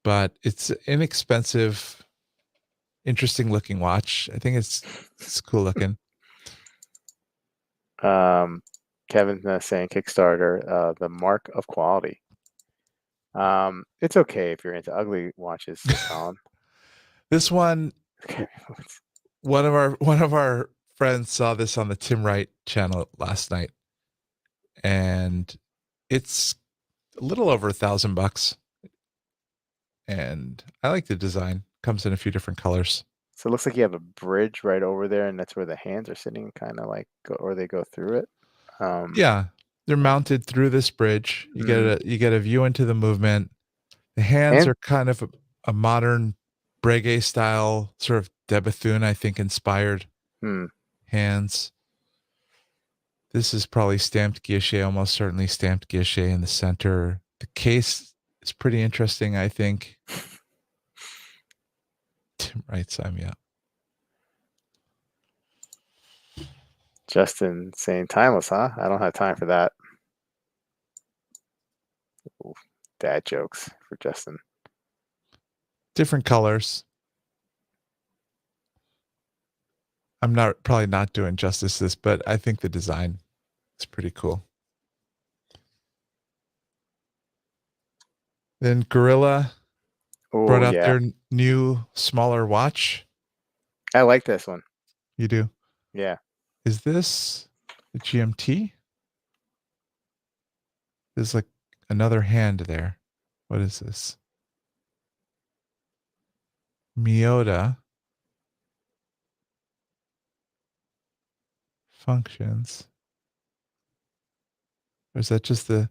but it's inexpensive, interesting looking watch. I think it's cool looking. Kevin's saying Kickstarter, the mark of quality. It's okay if you're into ugly watches, says Colin. This one, Okay. one of our friends saw this on the Tim Wright channel last night, and it's a little over $1,000. And I like the design. Comes in a few different colors. So it looks like you have a bridge right over there, and that's where the hands are sitting, kind of like, or they go through it. Yeah, they're mounted through this bridge. Mm, You get a view into the movement. The hands and are kind of a modern Breguet style, sort of De Bethune, I think, inspired hmm, hands. This is probably stamped guilloche, almost certainly stamped guilloche in the center. The case is pretty interesting, I think. Tim Wright, sign me up. Justin saying timeless, huh? I don't have time for that. Ooh, dad jokes for Justin. Different colors. I'm not probably not doing justice to this, but I think the design is pretty cool. Then Gorilla brought Oh out yeah, their new smaller watch. I like this one. You do. Yeah. Is this a GMT? There's like another hand there. What is this? Miyota functions. Or is that just the?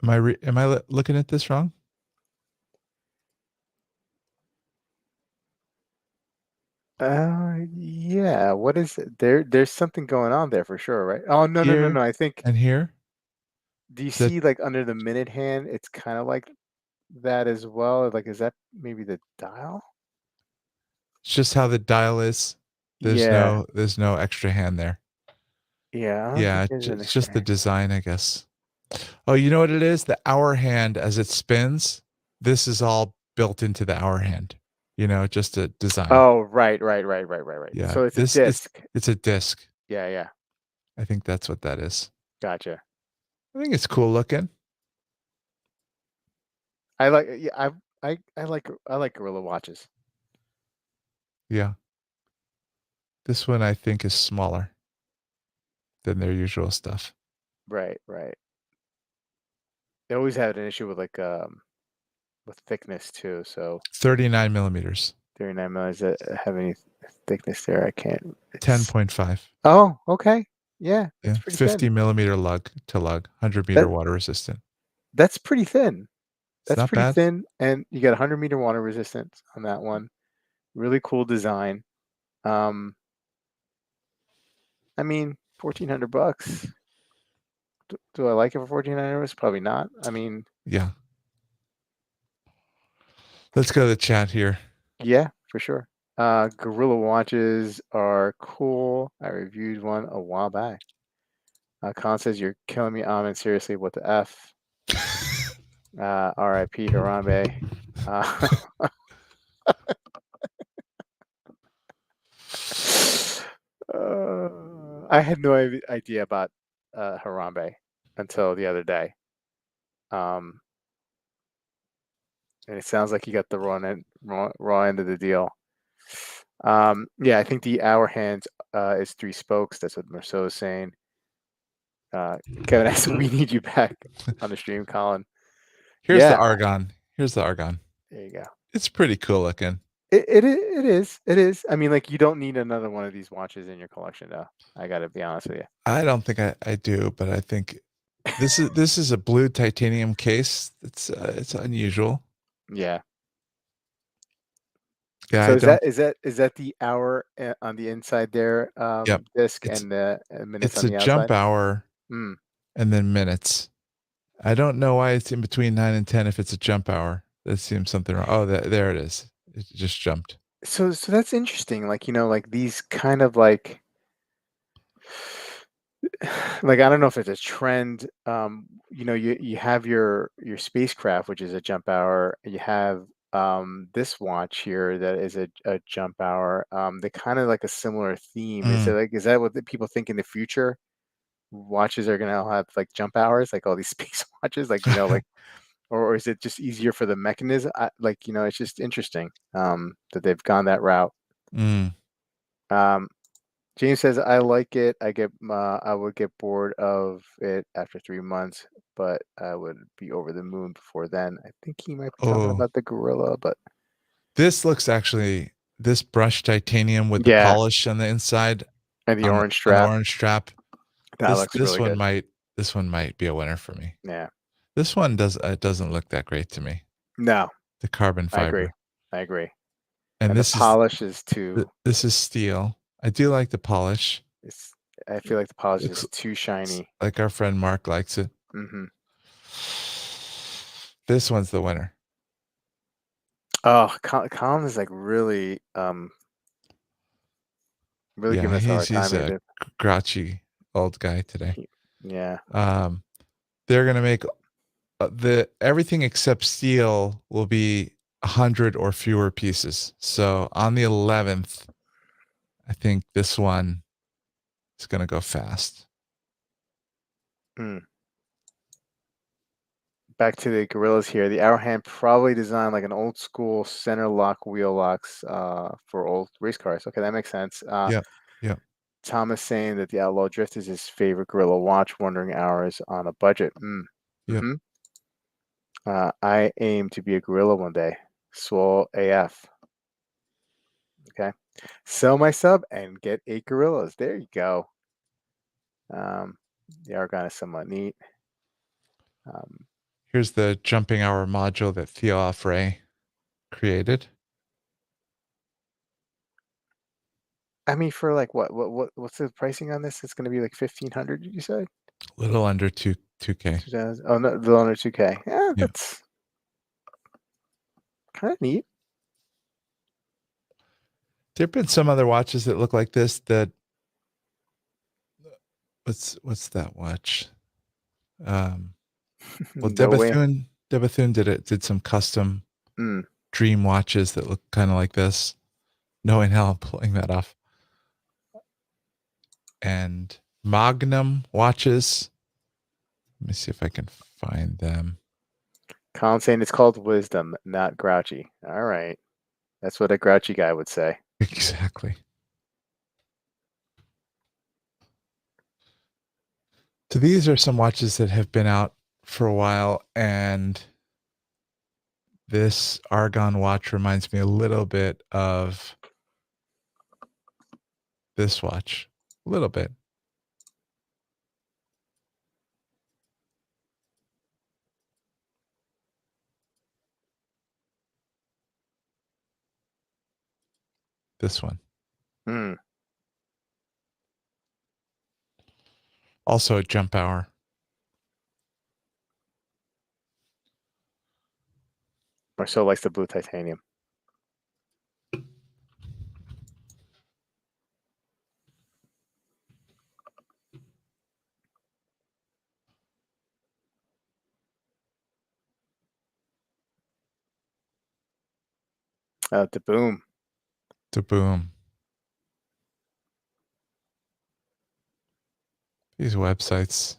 Am I looking at this wrong? Yeah. What is it? There's something going on there for sure, right? Oh no, no, no, Here no. I think. and here. Do you Is that see like under the minute hand? It's kind of like that as well. Like, is that maybe the dial? it's just how the dial is? Yeah. There's no extra hand there. Yeah. I don't think Yeah, there's an it's extra just the hand. design, I guess. Oh, you know what it is? The hour hand as it spins, this is all built into the hour hand. Just a design. Oh, right, right, right, right, right, right. Yeah, So it's a this disc. it's a disc. Yeah, yeah. I think that's what that is. Gotcha. I think it's cool looking. I like. Yeah, I like Gorilla watches. Yeah. This one I think is smaller than their usual stuff. Right, right. They always had an issue with like with thickness too. So 39 millimeters, 39 mils that have any thickness there. I can't. It's 10.5. oh, okay. Yeah, that's Yeah, pretty thin. 50 millimeter lug to lug, 100-meter That water resistant. that's pretty thin. It's That's not pretty bad. thin, and you got 100-meter water resistance on that one. Really cool design. Um, I mean, $1,400. Do I like it for 1,400? Probably not. I mean, Yeah. Let's go to the chat here. yeah, for sure. Gorilla watches are cool. I reviewed one a while back. Khan says, "You're killing me, Amin. Seriously, what the F?" R.I.P. Harambe. Uh, I had no idea about Harambe until the other day. Um, and it sounds like you got the raw end of the deal. Yeah, I think the hour hand is three spokes. That's what Marceau is saying. Kevin asked, "We need you back on the stream, Colin." Here's the Yeah, argon. Here's the argon. there you go. It's pretty cool looking. It is. It is. I mean, like you don't need another one of these watches in your collection, though. I got to be honest with you. I don't think I do, but I think this is a blue titanium case. It's unusual. Yeah. Yeah, So I don't. is that the hour on the inside there, Yep. disc It's and the minutes it's on a the outside? jump hour Mm. and then minutes. I don't know why it's in between 9 and 10 if it's a jump hour. That seems something wrong. Oh, there it is. It just jumped. So that's interesting. Like, like these kind of like I don't know if it's a trend. You have your spacecraft, which is a jump hour. You have this watch here that is a jump hour. They kind of like a similar theme. Mm. Is that what the people think in the future? Watches are gonna all have like jump hours, like all these space watches, like like or is it just easier for the mechanism? Like it's just interesting that they've gone that route. Mm. James says, I like it. I would get bored of it after 3 months, but I would be over the moon before then. I think he might be talking Oh, about the gorilla, but this looks actually this brushed titanium with the yeah, polish on the inside and the orange on the strap, orange strap. that looks This really good. one might be a winner for me. Yeah. This one doesn't look that great to me. No, The carbon I agree. fiber. I agree. And And the polish is too, this is steel. I do like the polish. it's, I feel like the polish Looks is too shiny. like our friend Mark likes it. Hmm. This one's the winner. Oh, Colin is like really Yeah, giving us a hard he's time here, a dude. grouchy old guy today. Yeah. Um, they're gonna make the everything except steel will be 100 or fewer pieces. So on the 11th, I think this one is gonna go fast. Mm. Back to the gorillas here. The Arrowhand probably designed like an old school center lock wheel locks for old race cars. Okay, that makes sense. Yeah, yeah. Thomas saying that the Outlaw Drift is his favorite gorilla watch, wondering hours on a budget. Yep. Mm-hmm. I aim to be a gorilla one day. Swole AF. Okay. Sell my sub and get 8 gorillas. There you go. The Argon is somewhat neat. Um, Here's the jumping hour module that Theo Offray created. I mean, for like what's the pricing on this? It's going to be like 1,500. Did you say? A little under 2K. 2000. Oh no, the under 2K. Yeah, Yeah. that's kind of neat. There've been some other watches that look like this that what's that watch? Um, well, No way. Debethune did some custom Mm. dream watches that look kind of like this. Knowing how I'm pulling that off. And Magnum watches. Let me see if I can find them. Colin saying it's called wisdom, not grouchy. All right, that's what a grouchy guy would say. Exactly. So these are some watches that have been out for a while, and this Argon watch reminds me a little bit of this watch. A little bit. This one. Hmm. Also a jump hour. Marcel likes the blue titanium. The boom. To boom. These websites.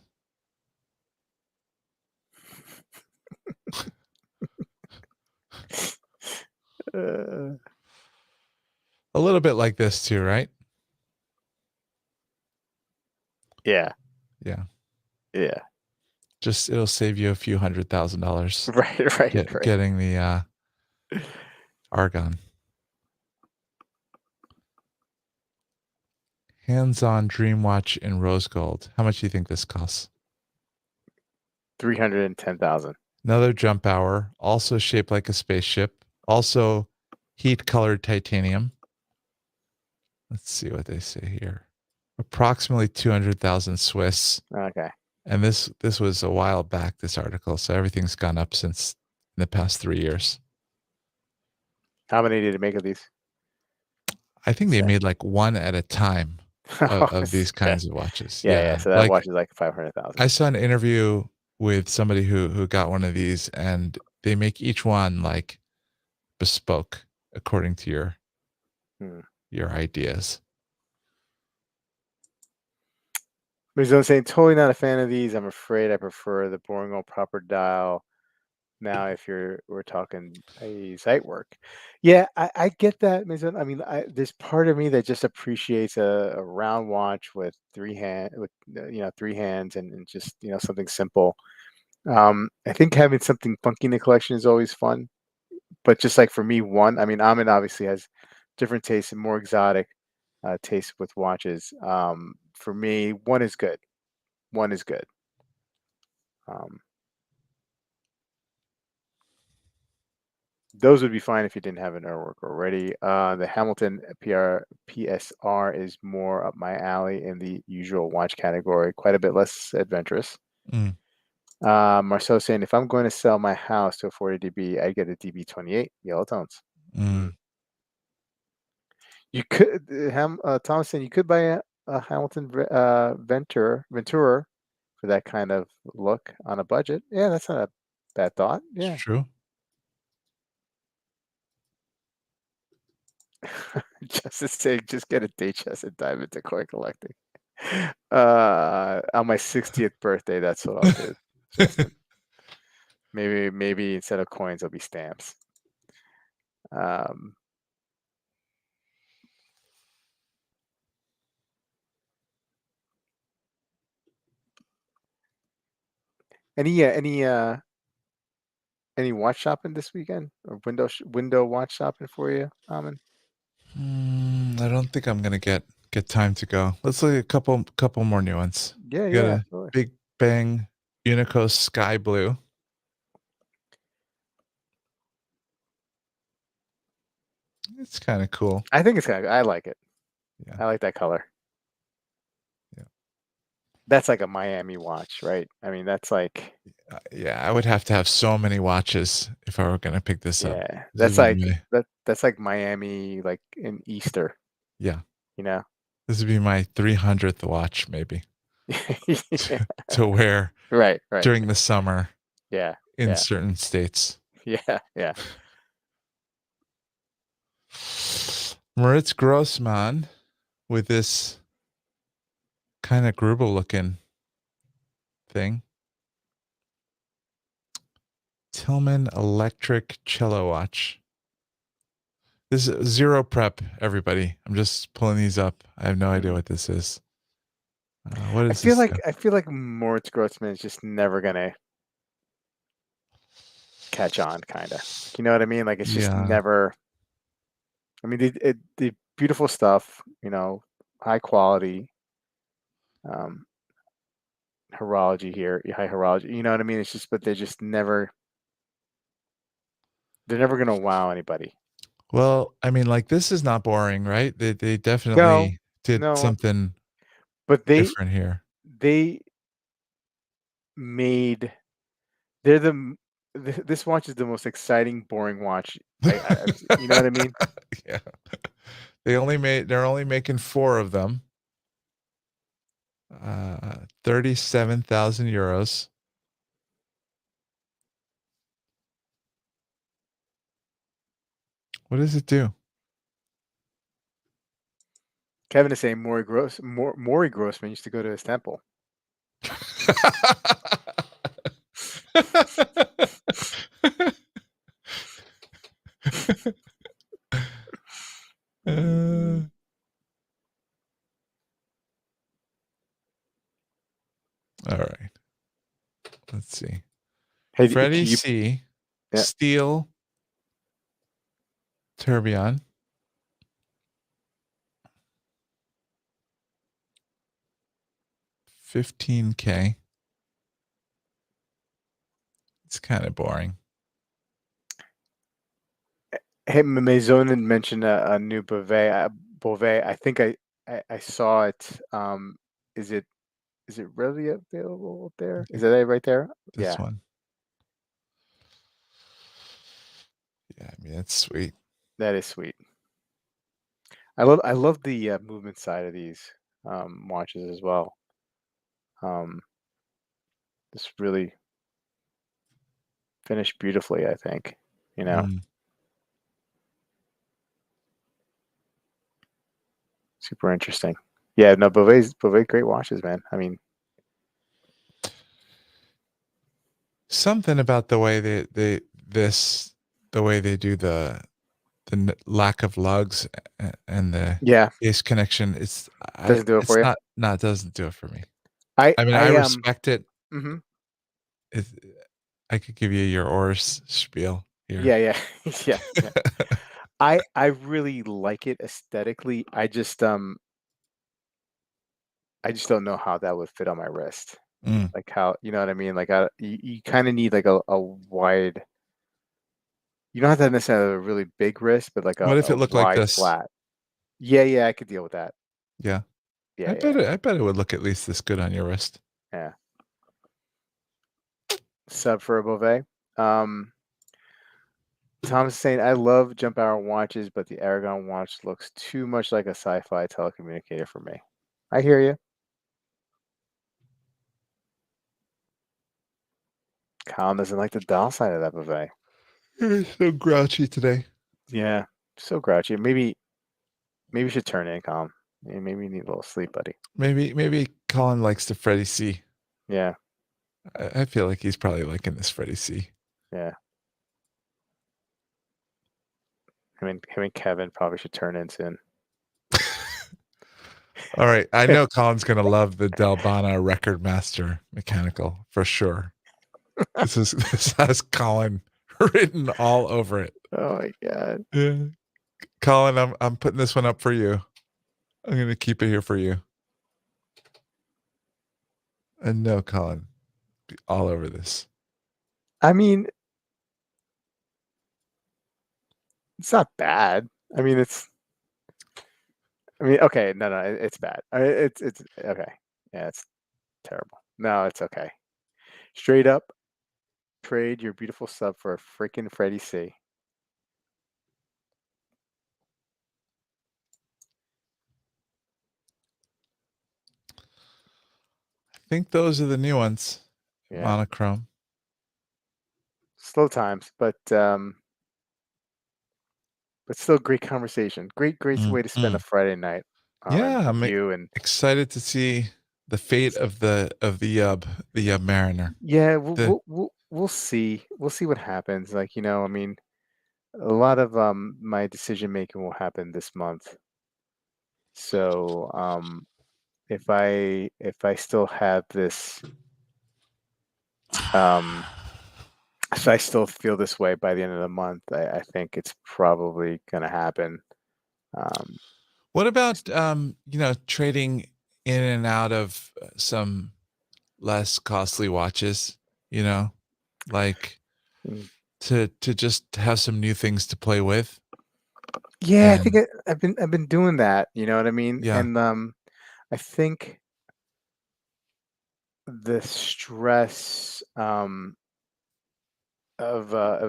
Uh, A little bit like this too, right? yeah. Yeah. Yeah. Just it'll save you a few $100,000 Right. Right. Right. getting the Argon. Hands-on Dream Watch in rose gold. How much do you think this costs? 310,000. Another jump hour, also shaped like a spaceship, also heat colored titanium. Let's see what they say here. Approximately 200,000 Swiss. Okay. And this was a while back, this article, so everything's gone up since in the past 3 years. How many did it make of these? I think they Say. made like one at a time of these Okay. kinds of watches. Yeah. Yeah. Yeah. So that Like watch is like 500,000. I saw an interview with somebody who got one of these, and they make each one like bespoke according to Hmm. your ideas. Rizzo saying totally not a fan of these. I'm afraid I prefer the boring old proper dial Now, if we're talking a site work, yeah, I get that, Mason. I mean, there's part of me that just appreciates a round watch with three hands and just something simple. I think having something funky in the collection is always fun, but just like for me, one, I mean, Amin obviously has different tastes and more exotic tastes with watches. For me, one is good. One is good. Um, Those would be fine if you didn't have an artwork already. The Hamilton PSR is more up my alley in the usual watch category, quite a bit less adventurous. Mm, Marcel saying, if I'm going to sell my house to afford a DB, I get a DB28 yellow tones. mm, You could, Thomas saying, you could buy a Hamilton Ventura for that kind of look on a budget. Yeah, that's not a bad thought. it's Yeah. true. Justice saying, just get a day chest and dive into coin collecting. On my 60th birthday, that's what I'll do, Justin. Maybe instead of coins, it'll be stamps. Um, any watch shopping this weekend or window watch shopping for you, Amin? I don't think I'm gonna get time to go. Let's look at a couple more new ones. Yeah, We got yeah, a absolutely. Big Bang Unico Sky Blue. It's kind of cool. I think it's I like it. Yeah, I like that color. yeah, That's like a Miami watch, right? I mean, that's like, yeah. I would have to have so many watches if I were gonna pick this up. yeah, This would be my that's like Miami, like in Easter, yeah. you know? This would be my 300th watch, maybe Yeah, to wear right, right. during the summer Yeah, in yeah, certain states. yeah, yeah. Moritz Grossman with this kind of Grubel looking thing. Tillman Electric Cello Watch. This is zero prep, everybody. I'm just pulling these up. I have no idea Mm. what this is. What does this do? I feel like Moritz Grossman is just never gonna catch on, kind of. Like, you know what I mean? Like it's just Yeah. never. I mean, the beautiful stuff, high quality, um, horology here, high horology. You know what I mean? It's just, but they're never gonna wow anybody. Well, I mean, like this is not boring, right? They No, definitely did no, something but different here. they made they're this watch is the most exciting, boring watch. You know what I mean? Yeah. They're only making 4 of them. 37,000 euros. What does it do? Kevin is saying Maury Grossman used to go to his temple. Uh, all right. Let's see. Hey, Freddie can you? C. Yeah, Steel Tourbillon. 15K. It's kind of boring. hey, Maison mentioned a new Beauvais. Beauvais. I think I saw it. Is it is it readily available up there? Is that it right there? This Yeah, one. Yeah, I mean, it's sweet. that is sweet. I love the movement side of these watches as well. Um, it's really finished beautifully, I think. You know, Mm. super interesting. Yeah, no, Beauvais, great watches, man. I mean, Something about the way this the way they do the lack of lugs and the Yeah, base connection, doesn't do it it's for you. not no, it doesn't do it for me. I I mean, I I respect it. mhm. It I could give you your Oris spiel here. Yeah, yeah. Yeah, yeah. I really like it aesthetically. I just don't know how that would fit on my wrist. Mm. Like how, you know what I mean? Like you kind of need like a wide. You don't have to necessarily have a really big wrist, but like What if a it looked like wide this? flat. Yeah, yeah, I could deal with that. Yeah. Yeah, yeah, I bet it would look at least this good on your wrist. yeah. Sub for a Beauvais. Um, Tom's saying I love jump hour watches, but the Aragon watch looks too much like a sci-fi telecommunicator for me. I hear you. Colin doesn't like the dial side of that Beauvais. You're so grouchy today. Yeah, so grouchy. Maybe you should turn in, Colin. Maybe you need a little sleep, buddy. Maybe Colin likes the Freddie C. Yeah, I feel like he's probably liking this Freddie C. yeah. Him and Kevin probably should turn in soon. All right. I know Colin's gonna love the Delbana Record Master Mechanical for sure. This has Colin written all over it. Oh my god. Yeah. Colin, I'm putting this one up for you. I'm gonna keep it here for you. And no, Colin, be all over this. I mean, it's not bad. I mean, it's. I mean, okay, no, it's bad. It's okay. Yeah, it's terrible. No, it's okay. Straight up, trade your beautiful sub for a freaking Freddie C. I think those are the new ones. Yeah, Monochrome. slow times, but still great conversation. Great Mm, way to spend a mm. Friday night. And Yeah, with I'm you and excited to see the fate of the Mariner. yeah, The we'll see. We'll see what happens. Like, I mean, a lot of my decision making will happen this month. So, if I still have this um if I still feel this way by the end of the month, I think it's probably gonna happen. Um, What just- about trading in and out of some less costly watches, you know, like mm. to just have some new things to play with? Yeah, I think And I've been doing that. You know what I mean? yeah. And I think the stress of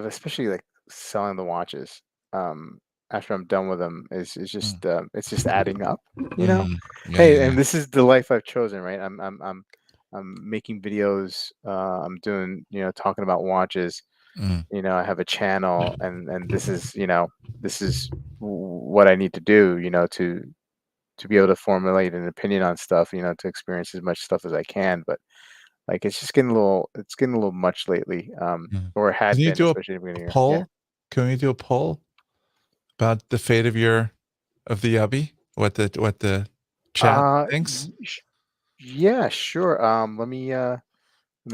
especially like selling the watches after I'm done with them is Mm, just it's just adding up. You know, mm. Yeah, yeah, hey, yeah. and this is the life I've chosen, right? I'm making videos. I'm doing talking about watches. Mm, I have a channel, and this is what I need to do. To be able to formulate an opinion on stuff. To experience as much stuff as I can, but like it's getting a little much lately, mm. or it Can had you been, do especially in the a beginning of the year. Yeah. poll? Can we do a poll about the fate of the Yubby? What the chat thinks? Yeah, sure. Let me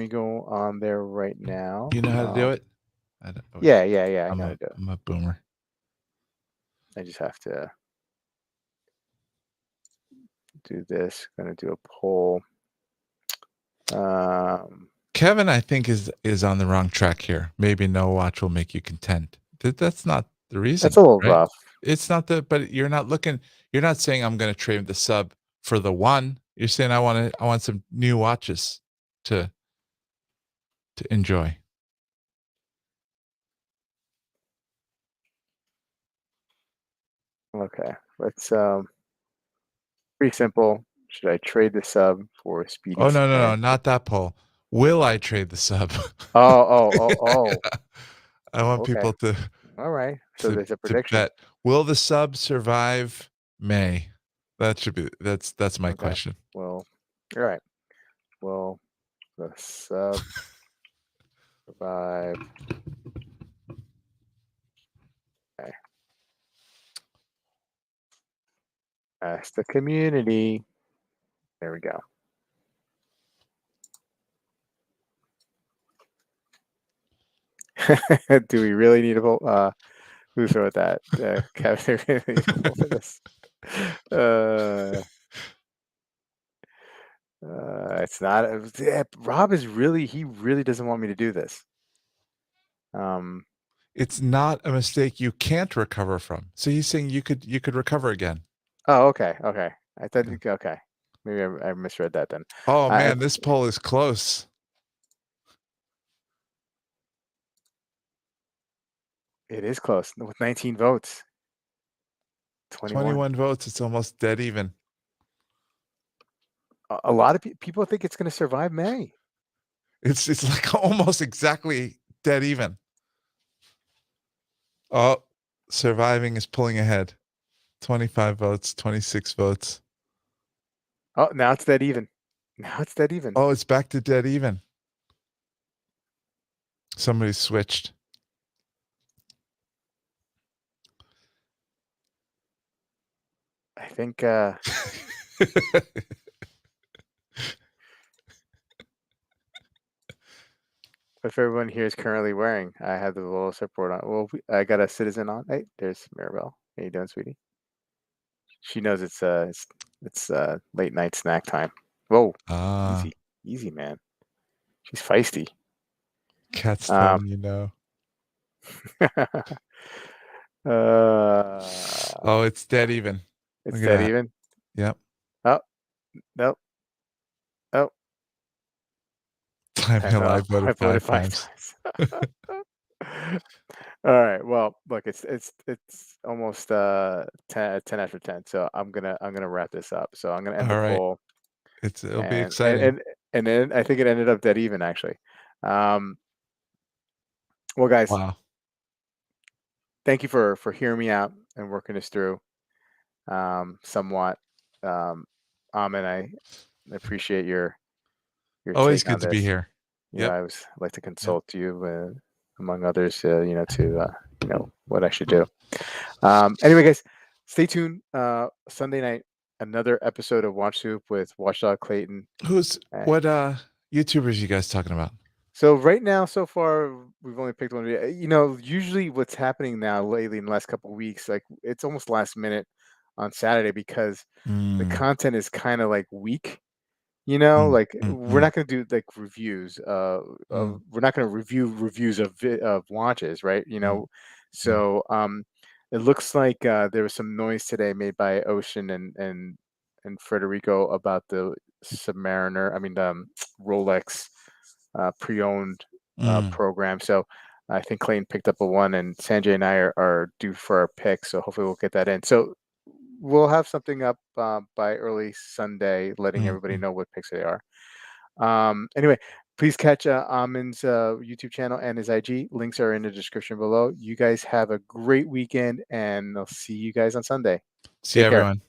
go on there right now. You know how to do it? I don't, oh, Yeah, yeah, yeah. I know how to do it. I'm a boomer. I just have to do this. Gonna do a poll. Um, Kevin, I think is on the wrong track here. Maybe no watch will make you content. That's not the that's reason, a little right? rough. It's not the but you're not saying I'm gonna trade the sub for the one. You're saying I want some new watches to enjoy. Okay, let's. Pretty simple. Should I trade the sub for a speedy Oh, no, no, no, scan? not that poll. Will I trade the sub? Oh, oh, oh, oh. I want Okay. people All right. So there's a to prediction. bet. Will the sub survive May? That's my Okay. question. Well, all right. Well, the sub Survive. Okay. Ask the community. There we go. Do we really need a vote? Who's wrote that? Kevin, really need a vote for this. It's not. Rob is really. He really doesn't want me to do this. It's not a mistake you can't recover from. So he's saying you could recover again. Oh, okay, okay. I thought Yeah. okay. Maybe I misread that then. Oh I, man, this poll is close. it is close with 19 votes. 21. 21 votes. It's almost dead even. A lot of people think it's going to survive May. It's like almost exactly dead even. Oh, surviving is pulling ahead. 25 votes, 26 votes. Oh, now it's dead even. Now it's dead even. Oh, it's back to dead even. Somebody switched. I think if everyone here is currently wearing, I have the lowest report on. Well, I got a citizen on. Hey, there's Maribel. How you doing, sweetie? She knows it's late night snack time. Whoa, Ah, easy, man. She's feisty. cat's Um, telling you no. Oh, it's dead even. it's Look at dead that. even. Yep. Oh, no. Oh, Time time I out. I voted voted 5 five times. times. All right. Well, look, it's almost 10 after 10. So I'm gonna wrap this up. So I'm gonna end the All right. poll, It'll be and exciting. then I think it ended up dead even actually. Um, well, guys, Wow. thank you for hearing me out and working this through somewhat. Amin, I appreciate your Always take good on to be this. here. Yep. I'd like to Yep. consult you, among others, to what I should do. Anyway, guys, stay tuned. Sunday night, another episode of Watch Soup with Watchdog Clayton. Uh, What YouTubers you guys talking about? so right now, so far, we've only picked one. Usually what's happening now lately in the last couple of weeks, like it's almost last minute on Saturday because the Mm, content is kind of like weak. mm, Like mm, we're mm, not going to do like reviews. mm, We're not going to review reviews of launches, right? mm, mm, So it looks like there was some noise today made by Ocean and Federico about the Submariner. I mean, Rolex pre-owned mm. program. So I think Clayton picked up a one, and Sanjay and I are due for our pick. So hopefully we'll get that in. So we'll have something up by early Sunday, letting Mm, everybody mm. know what picks they are. Anyway, please catch Amin's YouTube channel and his IG. Links are in the description below. You guys have a great weekend, and I'll see you guys on Sunday. See Take care. everyone.